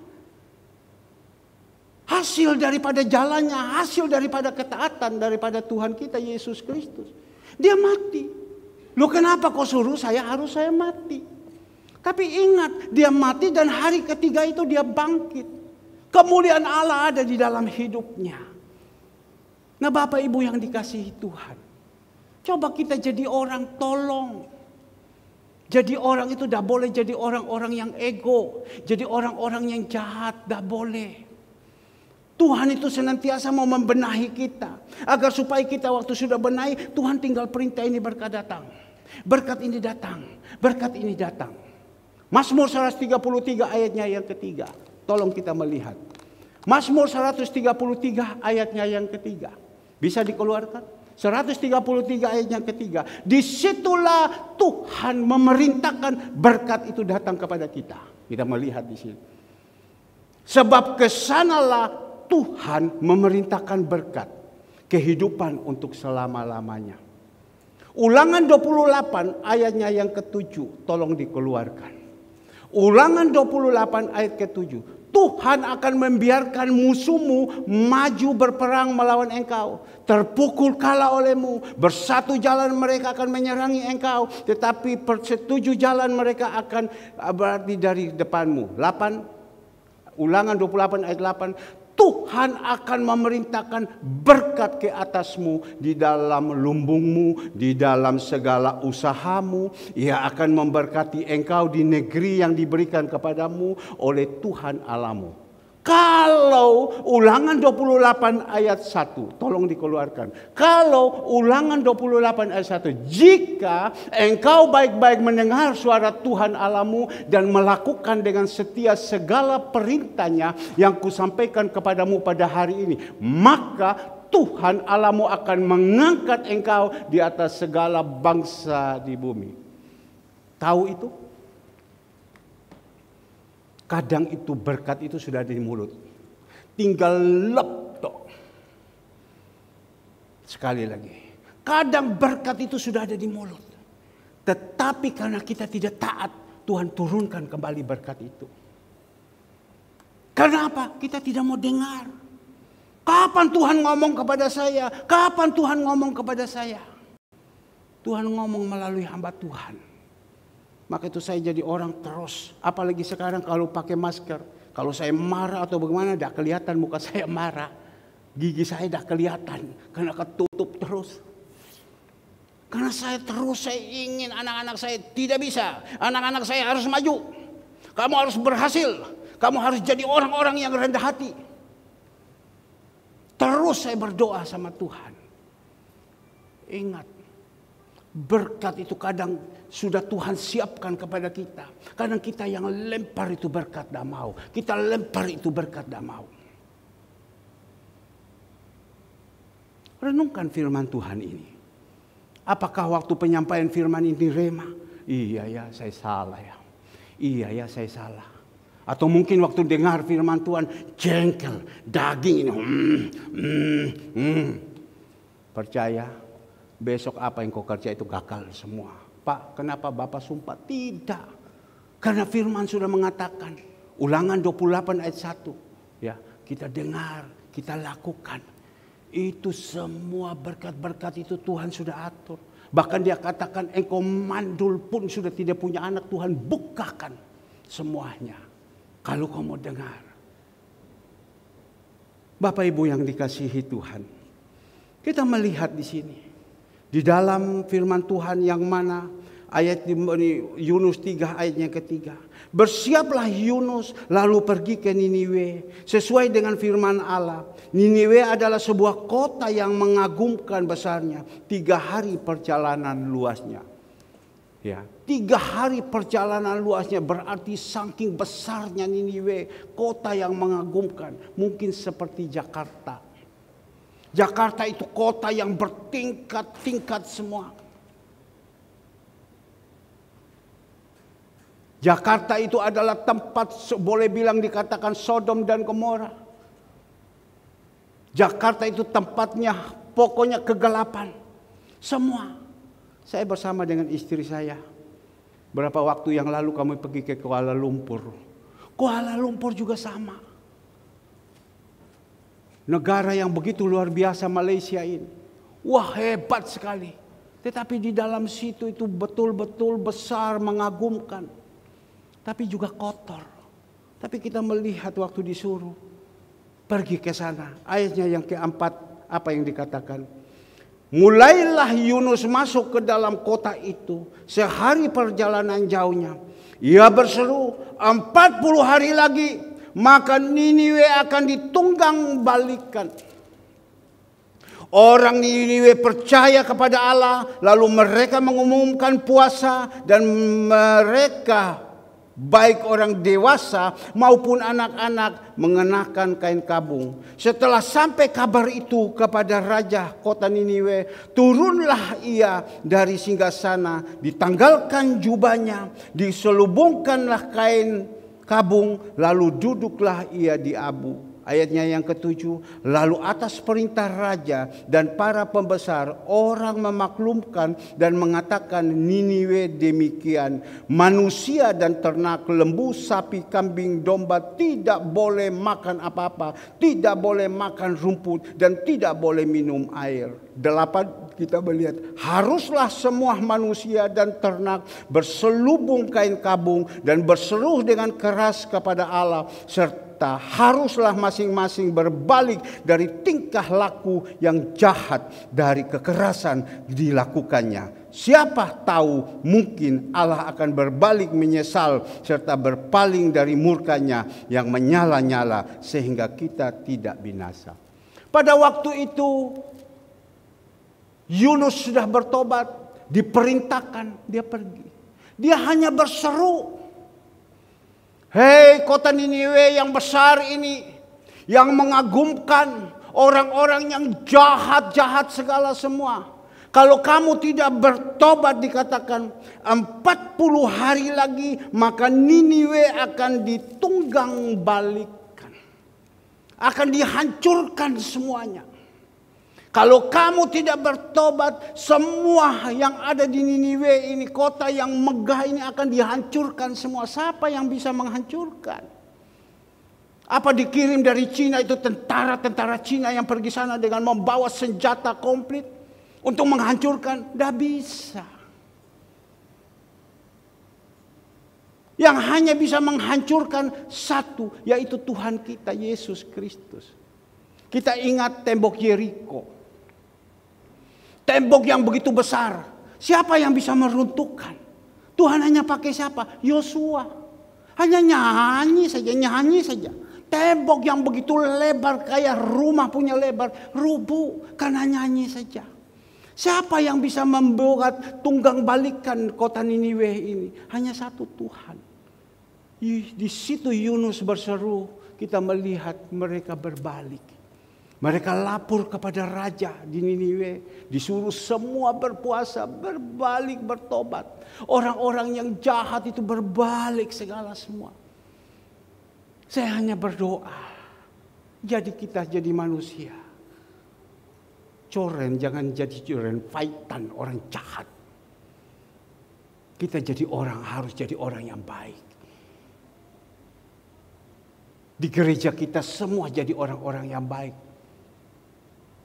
Hasil daripada jalannya, hasil daripada ketaatan daripada Tuhan kita Yesus Kristus. Dia mati. Loh, kenapa kau suruh saya mati? Tapi ingat, dia mati dan hari ketiga itu dia bangkit. Kemuliaan Allah ada di dalam hidupnya. Nah, Bapak Ibu yang dikasihi Tuhan, coba kita jadi orang tolong. Jadi orang itu tidak boleh jadi orang-orang yang ego. Jadi orang-orang yang jahat, tidak boleh. Tuhan itu senantiasa mau membenahi kita. Agar supaya kita waktu sudah benahi, Tuhan tinggal perintah ini berkat datang. Berkat ini datang. Berkat ini datang. Mazmur 133 ayatnya yang ketiga. Tolong kita melihat. Mazmur 133 ayatnya yang ketiga. Bisa dikeluarkan? 133 ayat yang ketiga. Disitulah Tuhan memerintahkan berkat itu datang kepada kita. Kita melihat di sini. Sebab kesanalah Tuhan memerintahkan berkat kehidupan untuk selama-lamanya. Ulangan 28 ayatnya yang ke-7 tolong dikeluarkan. Ulangan 28 ayat ke-7. Tuhan akan membiarkan musuhmu maju berperang melawan engkau. Terpukul kalah olehmu. Bersatu jalan mereka akan menyerangi engkau. Tetapi persetuju jalan mereka akan berarti dari depanmu. Ulangan 28 ayat 8. Tuhan akan memerintahkan berkat ke atasmu di dalam lumbungmu, di dalam segala usahamu. Ia akan memberkati engkau di negeri yang diberikan kepadamu oleh Tuhan Allahmu. Kalau Ulangan 28 ayat 1, tolong dikeluarkan. Kalau Ulangan 28 ayat 1, jika engkau baik-baik mendengar suara Tuhan Allahmu dan melakukan dengan setia segala perintahnya yang kusampaikan kepadamu pada hari ini, maka Tuhan Allahmu akan mengangkat engkau di atas segala bangsa di bumi. Tahu itu? Kadang itu berkat itu sudah ada di mulut. Tinggal leptok. Sekali lagi. Kadang berkat itu sudah ada di mulut. Tetapi karena kita tidak taat, Tuhan turunkan kembali berkat itu. Karena apa? Kita tidak mau dengar. Kapan Tuhan ngomong kepada saya? Kapan Tuhan ngomong kepada saya? Tuhan ngomong melalui hamba Tuhan. Maka itu saya jadi orang terus. Apalagi sekarang kalau pakai masker. Kalau saya marah atau bagaimana, tidak kelihatan muka saya marah. Gigi saya tidak kelihatan. Karena ketutup terus. Karena saya ingin anak-anak saya tidak bisa. Anak-anak saya harus maju. Kamu harus berhasil. Kamu harus jadi orang-orang yang rendah hati. Terus saya berdoa sama Tuhan. Ingat. Berkat itu kadang sudah Tuhan siapkan kepada kita. Kadang kita yang lempar itu berkat tidak mau. Kita lempar itu berkat tidak mau. Renungkan firman Tuhan ini. Apakah waktu penyampaian firman ini rema? Iya ya, saya salah ya. Iya ya, saya salah. Atau mungkin waktu dengar firman Tuhan jengkel, daging ini. Percaya. Besok apa yang kau kerja itu gagal semua. Pak, kenapa Bapak sumpah? Tidak. Karena firman sudah mengatakan. Ulangan 28 ayat 1. Ya, kita dengar, kita lakukan. Itu semua berkat-berkat itu Tuhan sudah atur. Bahkan dia katakan engkau mandul pun sudah tidak punya anak. Tuhan bukakan semuanya. Kalau kau mau dengar. Bapak Ibu yang dikasihi Tuhan. Kita melihat di sini. Di dalam firman Tuhan yang mana ayat Yunus 3 ayatnya ketiga. Bersiaplah Yunus lalu pergi ke Niniwe. Sesuai dengan firman Allah. Niniwe adalah sebuah kota yang mengagumkan besarnya. 3 hari perjalanan luasnya. Ya, 3 hari perjalanan luasnya berarti saking besarnya Niniwe. Kota yang mengagumkan. Mungkin seperti Jakarta. Jakarta itu kota yang bertingkat-tingkat semua. Jakarta itu adalah tempat boleh bilang dikatakan Sodom dan Gomora. Jakarta itu tempatnya pokoknya kegelapan. Semua. Saya bersama dengan istri saya. Berapa waktu yang lalu kami pergi ke Kuala Lumpur. Kuala Lumpur juga sama. Negara yang begitu luar biasa Malaysia ini. Wah, hebat sekali. Tetapi di dalam situ itu betul-betul besar, mengagumkan. Tapi juga kotor. Tapi kita melihat waktu disuruh pergi ke sana. Ayatnya yang keempat, apa yang dikatakan? Mulailah Yunus masuk ke dalam kota itu. Sehari perjalanan jauhnya. Ia berseru, 40 hari lagi. Maka Niniwe akan ditunggang balikan. Orang Niniwe percaya kepada Allah. Lalu mereka mengumumkan puasa. Dan mereka baik orang dewasa maupun anak-anak mengenakan kain kabung. Setelah sampai kabar itu kepada raja kota Niniwe, turunlah ia dari singgasana, ditanggalkan jubahnya, diselubungkanlah kain kabung, lalu duduklah ia di abu. Ayatnya yang ke-7, lalu atas perintah raja dan para pembesar, orang memaklumkan dan mengatakan Niniwe demikian. Manusia dan ternak, lembu, sapi, kambing, domba tidak boleh makan apa-apa, tidak boleh makan rumput, dan tidak boleh minum air. 8, kita melihat haruslah semua manusia dan ternak berselubung kain kabung dan berseru dengan keras kepada Allah, serta serta haruslah masing-masing berbalik dari tingkah laku yang jahat dari kekerasan dilakukannya. Siapa tahu mungkin Allah akan berbalik menyesal serta berpaling dari murkanya yang menyala-nyala sehingga kita tidak binasa. Pada waktu itu Yunus sudah bertobat, diperintahkan dia pergi. Dia hanya berseru, "Hei kota Niniwe yang besar ini, yang mengagumkan, orang-orang yang jahat-jahat segala semua. Kalau kamu tidak bertobat," dikatakan, 40 hari lagi maka Niniwe akan ditunggang balikan. Akan dihancurkan semuanya. Kalau kamu tidak bertobat, semua yang ada di Niniwe ini, kota yang megah ini akan dihancurkan semua. Siapa yang bisa menghancurkan? Apa dikirim dari Cina itu tentara-tentara Cina yang pergi sana dengan membawa senjata komplit untuk menghancurkan? Tidak bisa. Yang hanya bisa menghancurkan satu, yaitu Tuhan kita Yesus Kristus. Kita ingat tembok Yeriko. Tembok yang begitu besar. Siapa yang bisa meruntuhkan? Tuhan hanya pakai siapa? Yosua. Hanya nyanyi saja. Tembok yang begitu lebar kayak rumah punya lebar, rubuh karena nyanyi saja. Siapa yang bisa membuat tunggang balikan kota Niniwe ini? Hanya satu, Tuhan. Di situ Yunus berseru, kita melihat mereka berbalik. Mereka lapor kepada raja di Niniwe, disuruh semua berpuasa, berbalik, bertobat. Orang-orang yang jahat itu berbalik segala semua. Saya hanya berdoa, jadi kita jadi manusia. Coren jangan jadi coren, faitan orang jahat. Kita jadi orang, harus jadi orang yang baik. Di gereja kita semua jadi orang-orang yang baik.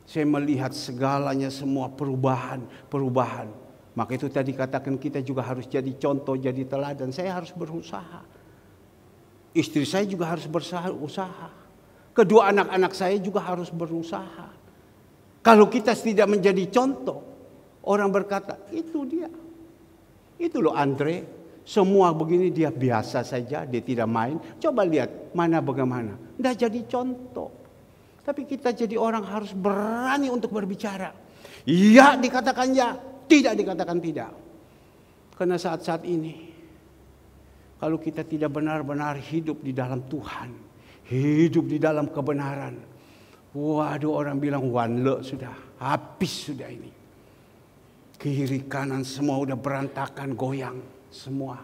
Saya melihat segalanya semua perubahan. Maka itu tadi katakan kita juga harus jadi contoh, jadi teladan. Saya harus berusaha. Istri saya juga harus berusaha. Kedua anak-anak saya juga harus berusaha. Kalau kita tidak menjadi contoh, orang berkata, itu dia. Itu loh Andre, semua begini dia biasa saja, dia tidak main. Coba lihat mana bagaimana. Tidak jadi contoh. Tapi kita jadi orang harus berani untuk berbicara. Ya dikatakan ya, tidak dikatakan tidak. Karena saat-saat ini, kalau kita tidak benar-benar hidup di dalam Tuhan, hidup di dalam kebenaran, waduh orang bilang wanle sudah, habis sudah ini. Kiri kanan semua udah berantakan, goyang semua.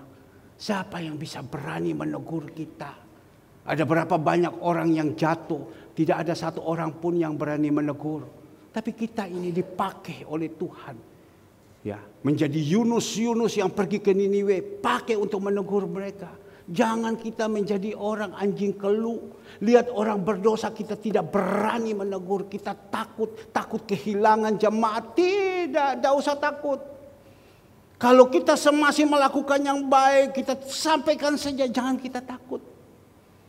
Siapa yang bisa berani menegur kita? Ada berapa banyak orang yang jatuh, tidak ada satu orang pun yang berani menegur. Tapi kita ini dipakai oleh Tuhan. Ya, menjadi Yunus yang pergi ke Niniwe, pakai untuk menegur mereka. Jangan kita menjadi orang anjing kelu. Lihat orang berdosa kita tidak berani menegur, kita takut kehilangan jemaat. Tidak usah takut. Kalau kita masih melakukan yang baik, kita sampaikan saja, jangan kita takut.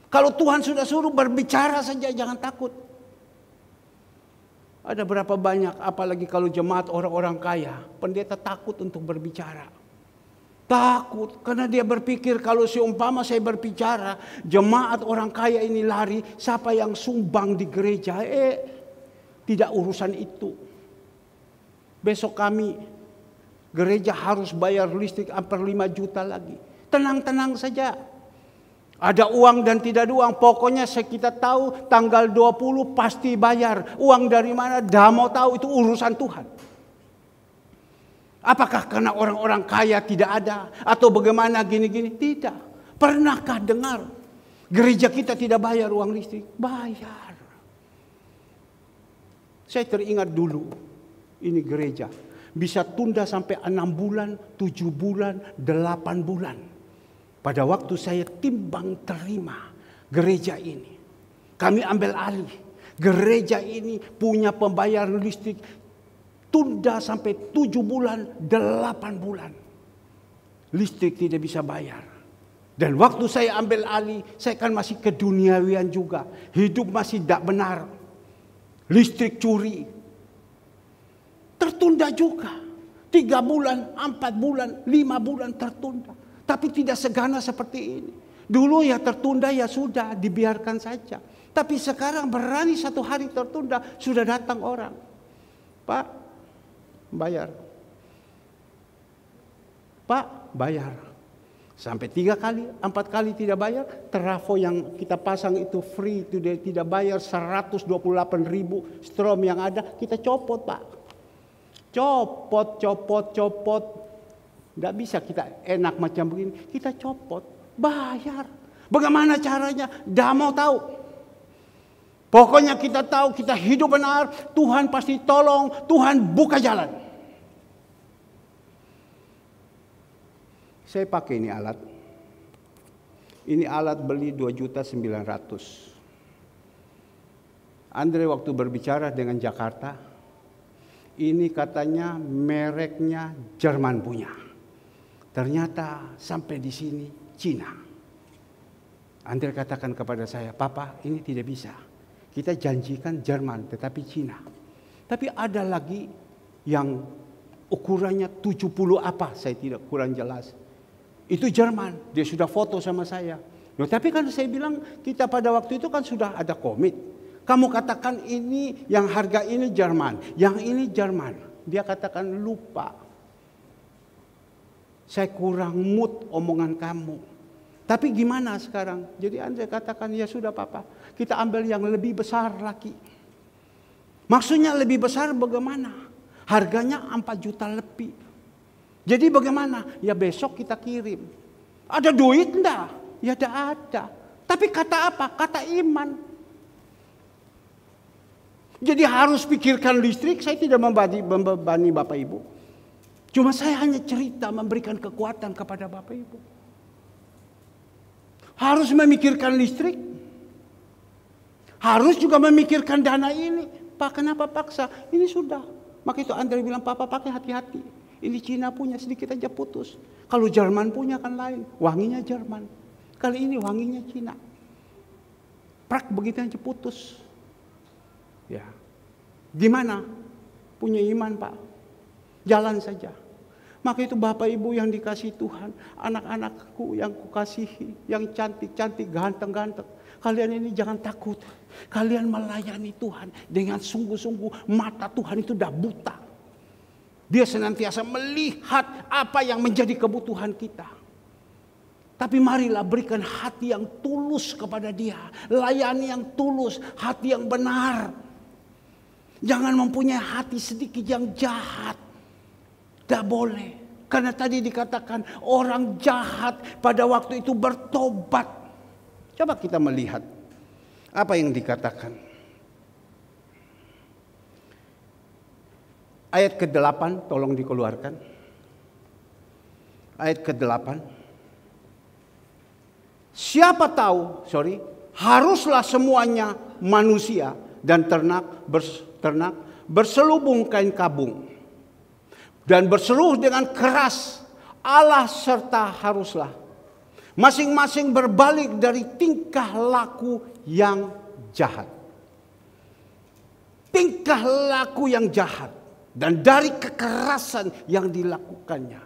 Kalau Tuhan sudah suruh berbicara saja, jangan takut. Ada berapa banyak, apalagi kalau jemaat orang-orang kaya, pendeta takut untuk berbicara. Takut, karena dia berpikir kalau seumpama saya berbicara, jemaat orang kaya ini lari, siapa yang sumbang di gereja? Tidak urusan itu. Besok kami, gereja harus bayar listrik hampir 5 juta lagi. Tenang-tenang saja. Ada uang dan tidak ada uang. Pokoknya kita tahu tanggal 20 pasti bayar. Uang dari mana? Dah mau tahu, itu urusan Tuhan. Apakah karena orang-orang kaya tidak ada? Atau bagaimana gini-gini? Tidak. Pernahkah dengar gereja kita tidak bayar uang listrik? Bayar. Saya teringat dulu. Ini gereja. Bisa tunda sampai 6 bulan, 7 bulan, 8 bulan. Pada waktu saya timbang terima gereja ini, kami ambil alih. Gereja ini punya pembayaran listrik tunda sampai 7 bulan, 8 bulan. Listrik tidak bisa bayar. Dan waktu saya ambil alih, saya kan masih keduniawian juga. Hidup masih tidak benar. Listrik curi. Tertunda juga. 3 bulan, 4 bulan, 5 bulan tertunda. Tapi tidak segana seperti ini. Dulu ya tertunda ya sudah, dibiarkan saja. Tapi sekarang berani 1 hari tertunda, sudah datang orang. Pak, bayar. Pak, bayar. Sampai 3 kali, 4 kali tidak bayar. Trafo yang kita pasang itu free, itu tidak bayar. 128.000 strom yang ada, kita copot, Pak. Copot. Tidak bisa kita enak macam begini. Kita copot, bayar. Bagaimana caranya? Tidak mau tahu. Pokoknya kita tahu, kita hidup benar. Tuhan pasti tolong, Tuhan buka jalan. Saya pakai ini alat. Ini alat beli 2.900.000. Andre waktu berbicara dengan Jakarta, ini katanya mereknya Jerman punya. Ternyata sampai di sini Cina. Andre katakan kepada saya, Papa ini tidak bisa. Kita janjikan Jerman tetapi Cina. Tapi ada lagi yang ukurannya 70 apa, saya tidak kurang jelas. Itu Jerman, dia sudah foto sama saya. Loh, tapi kan saya bilang kita pada waktu itu kan sudah ada komit. Kamu katakan ini yang harga ini Jerman, yang ini Jerman. Dia katakan lupa. Saya kurang mood omongan kamu. Tapi gimana sekarang? Jadi Andre katakan ya sudah Papa, kita ambil yang lebih besar lagi. Maksudnya lebih besar bagaimana? Harganya 4 juta lebih. Jadi bagaimana? Ya besok kita kirim. Ada duit enggak? Ya tidak ada. Tapi kata apa? Kata iman. Jadi harus pikirkan listrik. Saya tidak membebani Bapak Ibu. Cuma saya hanya cerita memberikan kekuatan kepada Bapak Ibu. Harus memikirkan listrik. Harus juga memikirkan dana ini. Pak kenapa paksa? Ini sudah. Maka itu Andre bilang Papa pakai hati-hati. Ini Cina punya sedikit aja putus. Kalau Jerman punya kan lain. Wanginya Jerman. Kali ini wanginya Cina. Prak begitu aja putus. Ya. Gimana? Punya iman Pak. Jalan saja. Maka itu Bapak Ibu yang dikasih Tuhan. Anak-anakku yang kukasihi. Yang cantik-cantik, ganteng-ganteng. Kalian ini jangan takut. Kalian melayani Tuhan. Dengan sungguh-sungguh mata Tuhan itu dah buta. Dia senantiasa melihat apa yang menjadi kebutuhan kita. Tapi marilah berikan hati yang tulus kepada Dia. Layani yang tulus, hati yang benar. Jangan mempunyai hati sedikit yang jahat. Tidak boleh. Karena tadi dikatakan orang jahat pada waktu itu bertobat. Coba kita melihat apa yang dikatakan. Ayat ke-8 tolong dikeluarkan. Ayat ke-8. Siapa tahu, haruslah semuanya manusia dan ternak berselubung kain kabung dan berseruh dengan keras Allah serta haruslah masing-masing berbalik dari tingkah laku yang jahat. Tingkah laku yang jahat. Dan dari kekerasan yang dilakukannya.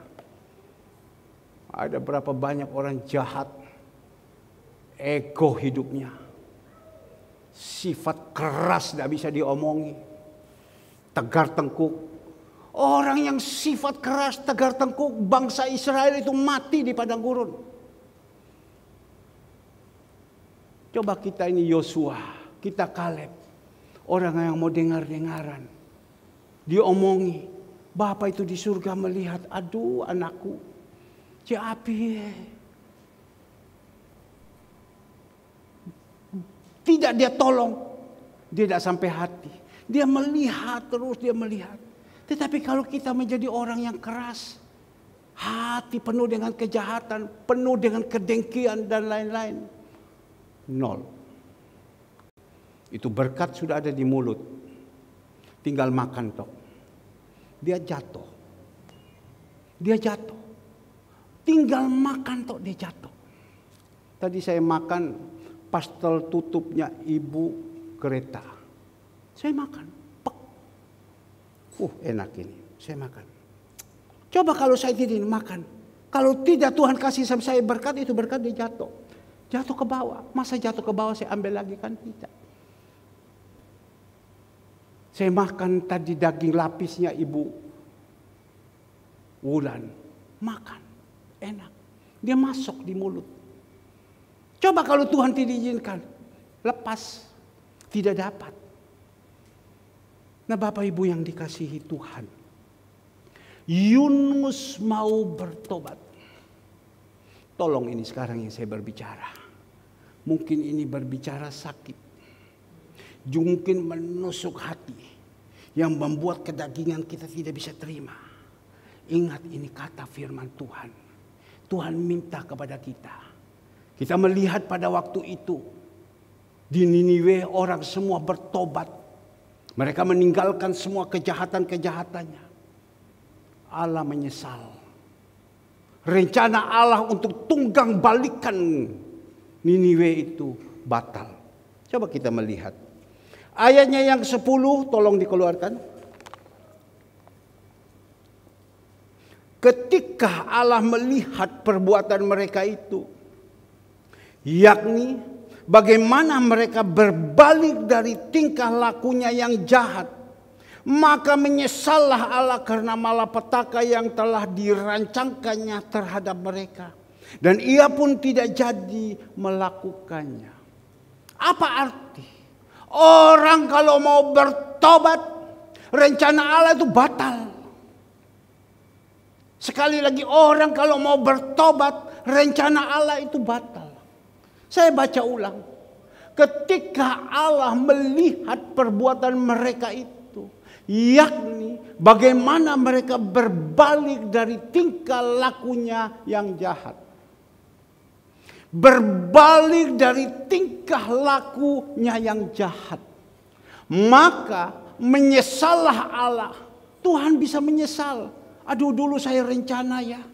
Ada berapa banyak orang jahat. Ego hidupnya. Sifat keras tidak bisa diomongi. Tegar tengkuk. Orang yang sifat keras, tegar tengkuk. Bangsa Israel itu mati di padang gurun. Coba kita ini Yosua. Kita Kaleb. Orang yang mau dengar-dengaran. Diomongi, Bapak itu di surga melihat, aduh anakku, Ciapi. Tidak dia tolong, dia tidak sampai hati. Dia melihat terus, dia melihat. Tetapi kalau kita menjadi orang yang keras, hati penuh dengan kejahatan, penuh dengan kedengkian dan lain-lain, 0. Itu berkat sudah ada di mulut. Tinggal makan tok. Dia jatuh. Tinggal makan tok dia jatuh. Tadi saya makan pastel tutupnya Ibu Greta. Saya makan. Pek. Enak ini. Saya makan. Coba kalau saya tidak makan. Kalau tidak Tuhan kasih sama saya berkat, itu berkat dia jatuh. Jatuh ke bawah. Masa jatuh ke bawah saya ambil lagi, kan tidak. Saya makan tadi daging lapisnya Ibu Wulan. Makan. Enak. Dia masuk di mulut. Coba kalau Tuhan tidak izinkan. Lepas. Tidak dapat. Nah Bapak Ibu yang dikasihi Tuhan. Yunus mau bertobat. Tolong ini sekarang yang saya berbicara. Mungkin ini berbicara sakit. Mungkin menusuk hati. Yang membuat kedagingan kita tidak bisa terima. Ingat ini kata firman Tuhan. Tuhan minta kepada kita. Kita melihat pada waktu itu. Di Niniwe orang semua bertobat. Mereka meninggalkan semua kejahatan-kejahatannya. Allah menyesal. Rencana Allah untuk tunggang balikan Niniwe itu batal. Coba kita melihat. Ayatnya yang 10 tolong dikeluarkan. Ketika Allah melihat perbuatan mereka itu. Yakni bagaimana mereka berbalik dari tingkah lakunya yang jahat. Maka menyesallah Allah karena malapetaka yang telah dirancangkannya terhadap mereka. Dan ia pun tidak jadi melakukannya. Apa arti? Orang kalau mau bertobat, rencana Allah itu batal. Sekali lagi orang kalau mau bertobat, rencana Allah itu batal. Saya baca ulang. Ketika Allah melihat perbuatan mereka itu. Yakni bagaimana mereka berbalik dari tingkah lakunya yang jahat. Berbalik dari tingkah lakunya yang jahat. Maka menyesallah Allah. Tuhan bisa menyesal. Aduh dulu saya rencana ya.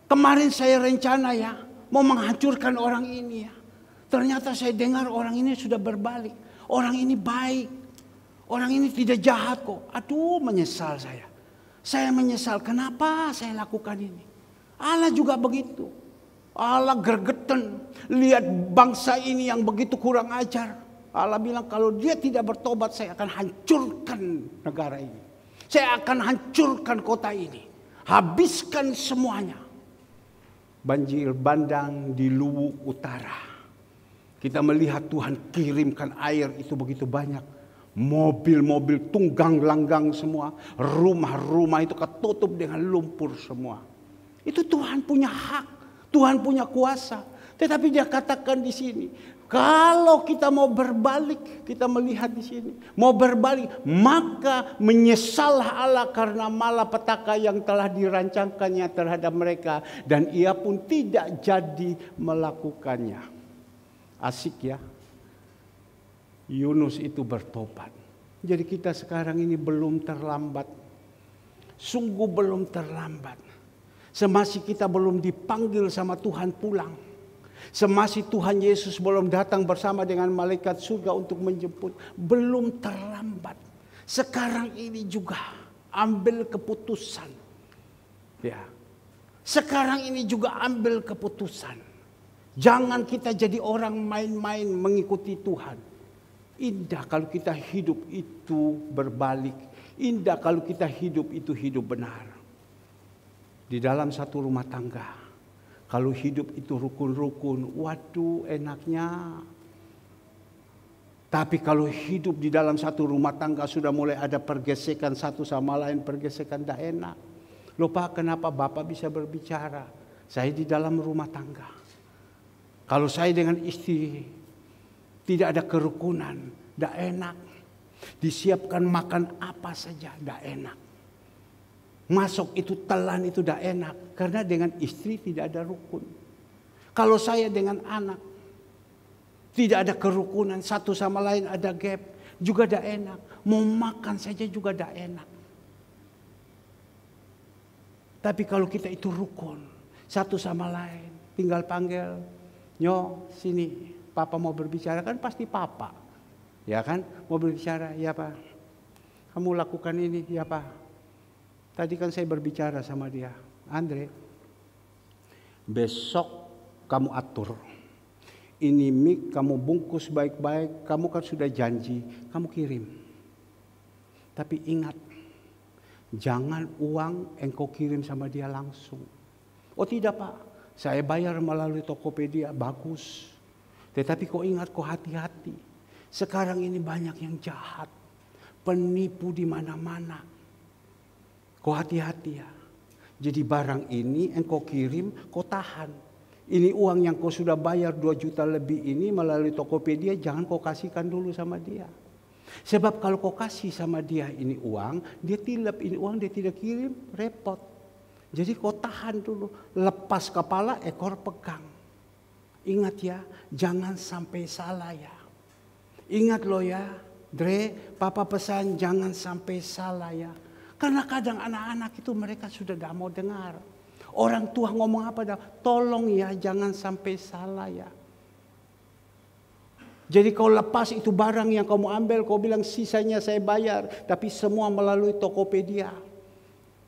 Kemarin saya rencana ya. Mau menghancurkan orang ini ya. Ternyata saya dengar orang ini sudah berbalik. Orang ini baik. Orang ini tidak jahat kok. Aduh menyesal saya. Saya menyesal. Kenapa saya lakukan ini? Allah juga begitu. Allah gergeten. Lihat bangsa ini yang begitu kurang ajar. Allah bilang kalau dia tidak bertobat saya akan hancurkan negara ini. Saya akan hancurkan kota ini. Habiskan semuanya. Banjir bandang di Luwu Utara. Kita melihat Tuhan kirimkan air itu begitu banyak. Mobil-mobil tunggang langgang semua. Rumah-rumah itu ketutup dengan lumpur semua. Itu Tuhan punya hak. Tuhan punya kuasa. Tetapi dia katakan di sini. Kalau kita mau berbalik. Kita melihat di sini. Mau berbalik. Maka menyesallah Allah karena malapetaka yang telah dirancangkannya terhadap mereka. Dan ia pun tidak jadi melakukannya. Asik ya. Yunus itu bertobat. Jadi kita sekarang ini belum terlambat. Sungguh belum terlambat. Semasih kita belum dipanggil sama Tuhan pulang. Semasih Tuhan Yesus belum datang bersama dengan malaikat surga untuk menjemput. Belum terlambat. Sekarang ini juga ambil keputusan. Ya. Sekarang ini juga ambil keputusan. Jangan kita jadi orang main-main mengikuti Tuhan. Indah kalau kita hidup itu berbalik. Indah kalau kita hidup itu hidup benar. Di dalam satu rumah tangga. Kalau hidup itu rukun-rukun. Waduh enaknya. Tapi kalau hidup di dalam satu rumah tangga sudah mulai ada pergesekan satu sama lain. Pergesekan tidak enak. Loh Pak kenapa Bapak bisa berbicara? Saya di dalam rumah tangga. Kalau saya dengan istri. Tidak ada kerukunan, tidak enak. Disiapkan makan apa saja, tidak enak. Masuk itu telan itu tidak enak. Karena dengan istri tidak ada rukun. Kalau saya dengan anak, tidak ada kerukunan, satu sama lain ada gap. Juga tidak enak. Mau makan saja juga tidak enak. Tapi kalau kita itu rukun, satu sama lain, tinggal panggil, Nyo, sini, papa mau berbicara. Kan pasti papa, ya kan, mau berbicara. Ya Pak, kamu lakukan ini, ya Pak. Tadi kan saya berbicara sama dia, Andre, besok kamu atur. Ini mic kamu bungkus baik-baik, kamu kan sudah janji, kamu kirim. Tapi ingat, jangan uang engkau kirim sama dia langsung. Oh tidak Pak, saya bayar melalui Tokopedia, bagus. Tetapi kau ingat, kau hati-hati. Sekarang ini banyak yang jahat, penipu di mana-mana. Kau hati-hati ya. Jadi barang ini engkau kirim, kau tahan. Ini uang yang kau sudah bayar 2 juta lebih ini melalui Tokopedia, jangan kau kasihkan dulu sama dia. Sebab kalau kau kasih sama dia ini uang, dia tilap ini uang, dia tidak kirim, repot. Jadi kau tahan dulu, lepas kepala, ekor pegang. Ingat ya, jangan sampai salah ya. Ingat loh ya, Dre, papa pesan jangan sampai salah ya. Karena kadang anak-anak itu mereka sudah gak mau dengar. Orang tua ngomong apa dah, tolong ya jangan sampai salah ya. Jadi kau lepas itu barang yang kamu ambil, kau bilang sisanya saya bayar. Tapi semua melalui Tokopedia.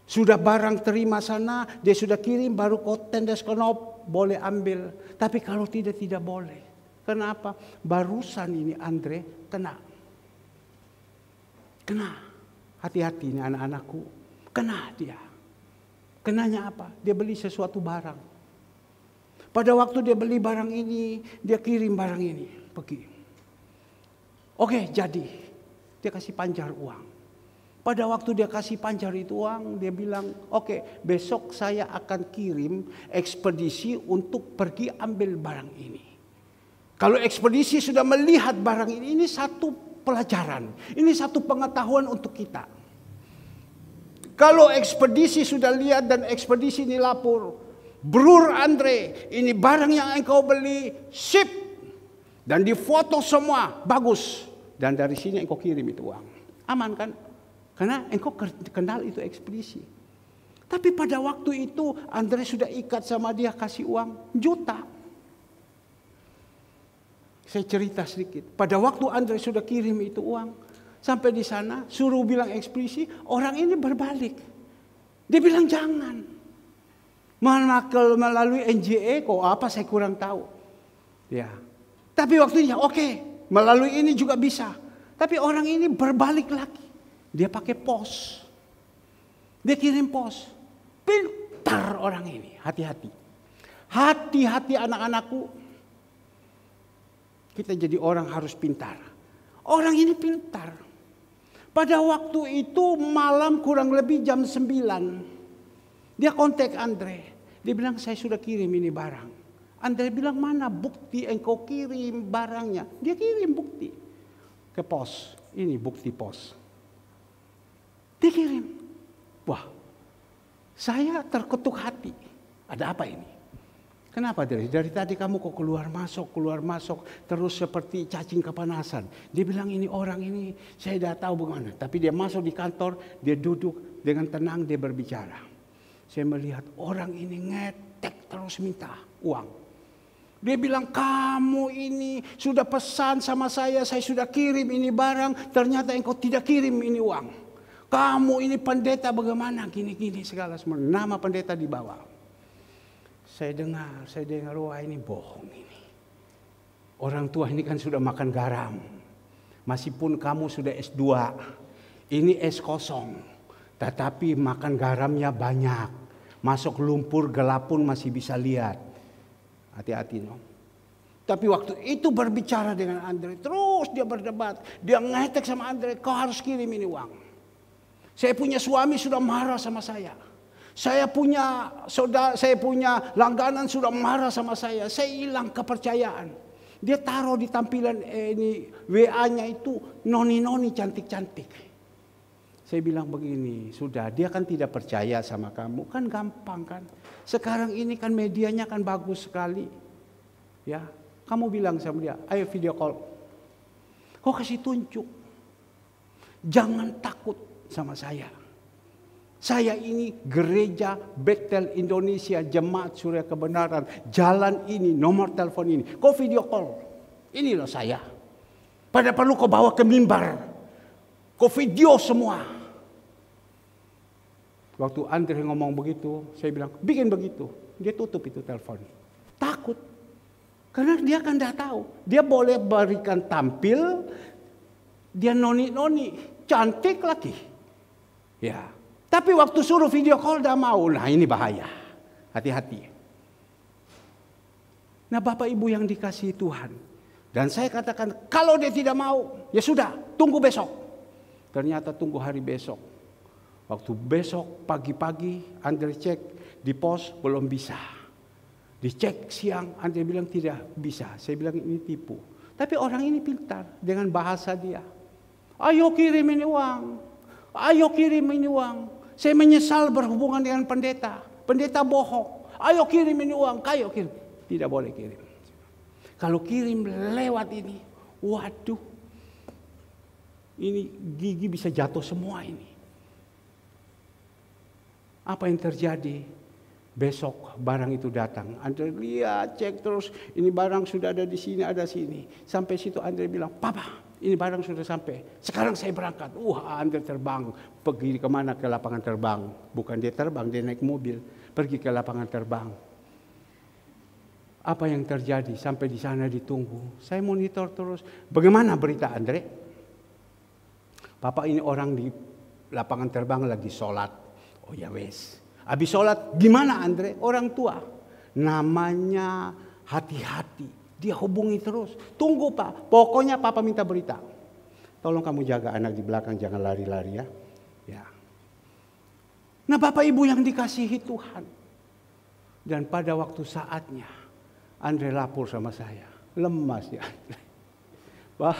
Sudah barang terima sana, dia sudah kirim, baru kau tendes kenop, boleh ambil. Tapi kalau tidak boleh. Kenapa? Barusan ini Andre kena. Hati-hati ini anak-anakku. Kena dia. Kenanya apa? Dia beli sesuatu barang. Pada waktu dia beli barang ini, dia kirim barang ini. Pergi. Oke, jadi. Dia kasih panjar uang. Pada waktu dia kasih panjar itu uang, dia bilang, oke, besok saya akan kirim ekspedisi untuk pergi ambil barang ini. Kalau ekspedisi sudah melihat barang ini satu pelajaran. Ini satu pengetahuan untuk kita. Kalau ekspedisi sudah lihat dan ekspedisi ini lapor, Brur Andre, ini barang yang engkau beli, ship. Dan difoto semua, bagus. Dan dari sini engkau kirim itu uang. Aman kan? Karena engkau kenal itu ekspedisi. Tapi pada waktu itu Andre sudah ikat sama dia kasih uang juta. Saya cerita sedikit. Pada waktu Andre sudah kirim itu uang. Sampai di sana suruh bilang ekspedisi. Orang ini berbalik. Dia bilang jangan. Melalui NJE kok apa saya kurang tahu. Ya. Tapi waktu itu oke. Melalui ini juga bisa. Tapi orang ini berbalik lagi. Dia pakai pos. Dia kirim pos. Pintar orang ini. Hati-hati. Hati-hati anak-anakku. Kita jadi orang harus pintar. Orang ini pintar. Pada waktu itu malam kurang lebih jam 9. Dia kontak Andre. Dia bilang saya sudah kirim ini barang. Andre bilang mana bukti engkau kirim barangnya. Dia kirim bukti. Ke pos. Ini bukti pos. Dikirim. Wah, saya terketuk hati. Ada apa ini? Kenapa dari tadi kamu kok keluar masuk, terus seperti cacing kepanasan. Dia bilang ini orang ini, saya tidak tahu bagaimana. Tapi dia masuk di kantor, dia duduk dengan tenang, dia berbicara. Saya melihat orang ini ngetek terus minta uang. Dia bilang kamu ini sudah pesan sama saya sudah kirim ini barang, ternyata engkau tidak kirim ini uang. Kamu ini pendeta bagaimana gini-gini segala semua. Nama pendeta di bawah. Saya dengar wah ini bohong ini. Orang tua ini kan sudah makan garam. Meskipun kamu sudah S2. Ini S kosong. Tetapi makan garamnya banyak. Masuk lumpur gelap pun masih bisa lihat. Hati-hati no. Tapi waktu itu berbicara dengan Andre. Terus dia berdebat. Dia ngetek sama Andre. Kau harus kirim ini uang. Saya punya suami sudah marah sama saya. Saya punya langganan sudah marah sama saya. Saya hilang kepercayaan. Dia taruh di tampilan ini WA-nya itu noni-noni cantik-cantik. Saya bilang begini, sudah dia kan tidak percaya sama kamu. Kan gampang kan. Sekarang ini kan medianya kan bagus sekali. Ya, kamu bilang sama dia, ayo video call. Kau kasih tunjuk. Jangan takut sama saya. Saya ini gereja Bethel Indonesia, Jemaat Surya Kebenaran, jalan ini, nomor telepon ini. Kau video call, ini loh saya. Pada perlu kau bawa ke mimbar, kau video semua. Waktu Andre ngomong begitu, saya bilang bikin begitu. Dia tutup itu telepon. Takut. Karena dia kan tidak tahu. Dia boleh berikan tampil, dia noni-noni, cantik lagi. Ya. Tapi waktu suruh video call tidak mau. Nah ini bahaya. Hati-hati. Nah Bapak Ibu yang dikasihi Tuhan. Dan saya katakan kalau dia tidak mau. Ya sudah tunggu besok. Ternyata tunggu hari besok. Waktu besok pagi-pagi Andre cek di pos belum bisa. Dicek siang Andre bilang tidak bisa. Saya bilang ini tipu. Tapi orang ini pintar dengan bahasa dia. Ayo kirim ini uang. Ayo kirim ini uang. Saya menyesal berhubungan dengan pendeta. Pendeta bohong. Ayo kirim ini uang. Ayo kirim. Tidak boleh kirim. Kalau kirim lewat ini. Waduh. Ini gigi bisa jatuh semua ini. Apa yang terjadi? Besok barang itu datang. Andre lihat cek terus. Ini barang sudah ada di sini, ada sini. Sampai situ Andre bilang, Papa. Ini barang sudah sampai. Sekarang saya berangkat. Andre terbang. Pergi kemana? Ke lapangan terbang. Bukan dia terbang, dia naik mobil. Pergi ke lapangan terbang. Apa yang terjadi? Sampai di sana ditunggu. Saya monitor terus. Bagaimana berita Andre? Papa ini orang di lapangan terbang lagi sholat. Oh ya wes. Habis sholat gimana Andre? Orang tua. Namanya hati-hati. Dia hubungi terus. Tunggu Pak. Pokoknya Papa minta berita. Tolong kamu jaga anak di belakang. Jangan lari-lari ya. Nah Bapak Ibu yang dikasihi Tuhan. Dan pada waktu saatnya. Andre lapor sama saya. Lemas ya Andre. Pak.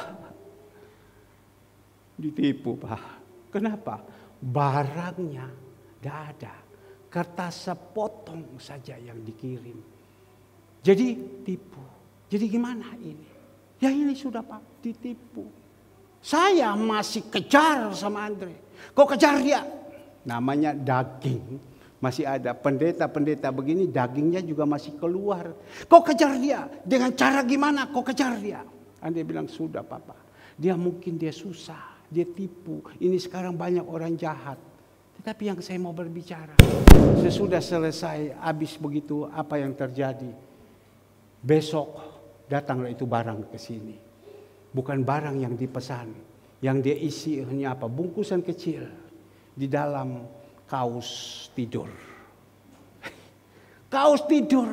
Ditipu Pak. Kenapa? Barangnya tidak ada. Kertas sepotong saja yang dikirim. Jadi tipu. Jadi gimana ini? Ya ini sudah Pak, ditipu. Saya masih kejar sama Andre. Kok kejar dia? Namanya daging. Masih ada pendeta-pendeta begini, dagingnya juga masih keluar. Kok kejar dia? Dengan cara gimana kok kejar dia? Andre bilang sudah Papa. Dia mungkin dia susah, dia tipu. Ini sekarang banyak orang jahat. Tetapi yang saya mau berbicara. Sesudah selesai, habis begitu apa yang terjadi? Besok datanglah itu barang ke sini. Bukan barang yang dipesan. Yang dia isi hanya apa? Bungkusan kecil. Di dalam kaos tidur. Kaos tidur.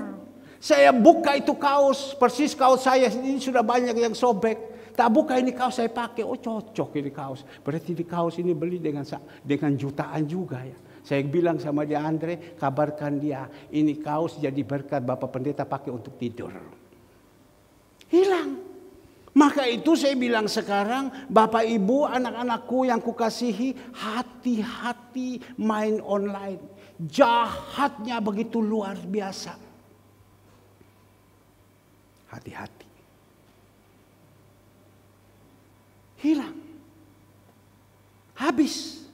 Saya buka itu kaos. Persis kaos saya ini sudah banyak yang sobek. Tak buka ini kaos saya pakai. Oh cocok ini kaos. Berarti di kaos ini beli dengan jutaan juga ya. Saya bilang sama dia Andre. Kabarkan dia. Ini kaos jadi berkat Bapak Pendeta pakai untuk tidur. Hilang. Maka itu saya bilang sekarang, Bapak Ibu, anak-anakku yang kukasihi, hati-hati main online. Jahatnya begitu luar biasa. Hati-hati. Hilang. Habis.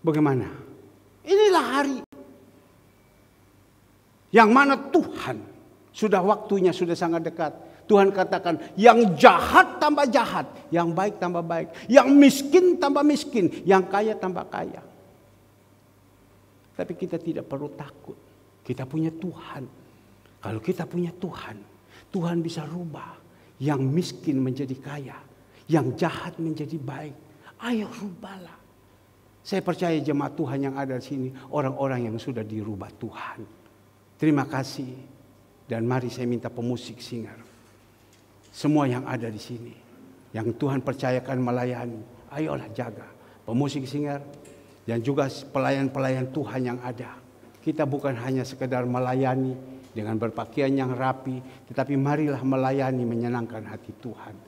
Bagaimana? Inilah hari yang mana Tuhan sudah waktunya, sudah sangat dekat. Tuhan katakan, yang jahat tambah jahat, yang baik tambah baik, yang miskin tambah miskin, yang kaya tambah kaya. Tapi kita tidak perlu takut. Kita punya Tuhan. Kalau kita punya Tuhan, Tuhan bisa rubah yang miskin menjadi kaya, yang jahat menjadi baik. Ayo rubahlah. Saya percaya jemaat Tuhan yang ada di sini, orang-orang yang sudah dirubah Tuhan. Terima kasih. Dan mari saya minta pemusik singer. Semua yang ada di sini. Yang Tuhan percayakan melayani. Ayolah jaga. Pemusik singer. Dan juga pelayan-pelayan Tuhan yang ada. Kita bukan hanya sekedar melayani. Dengan berpakaian yang rapi. Tetapi marilah melayani menyenangkan hati Tuhan.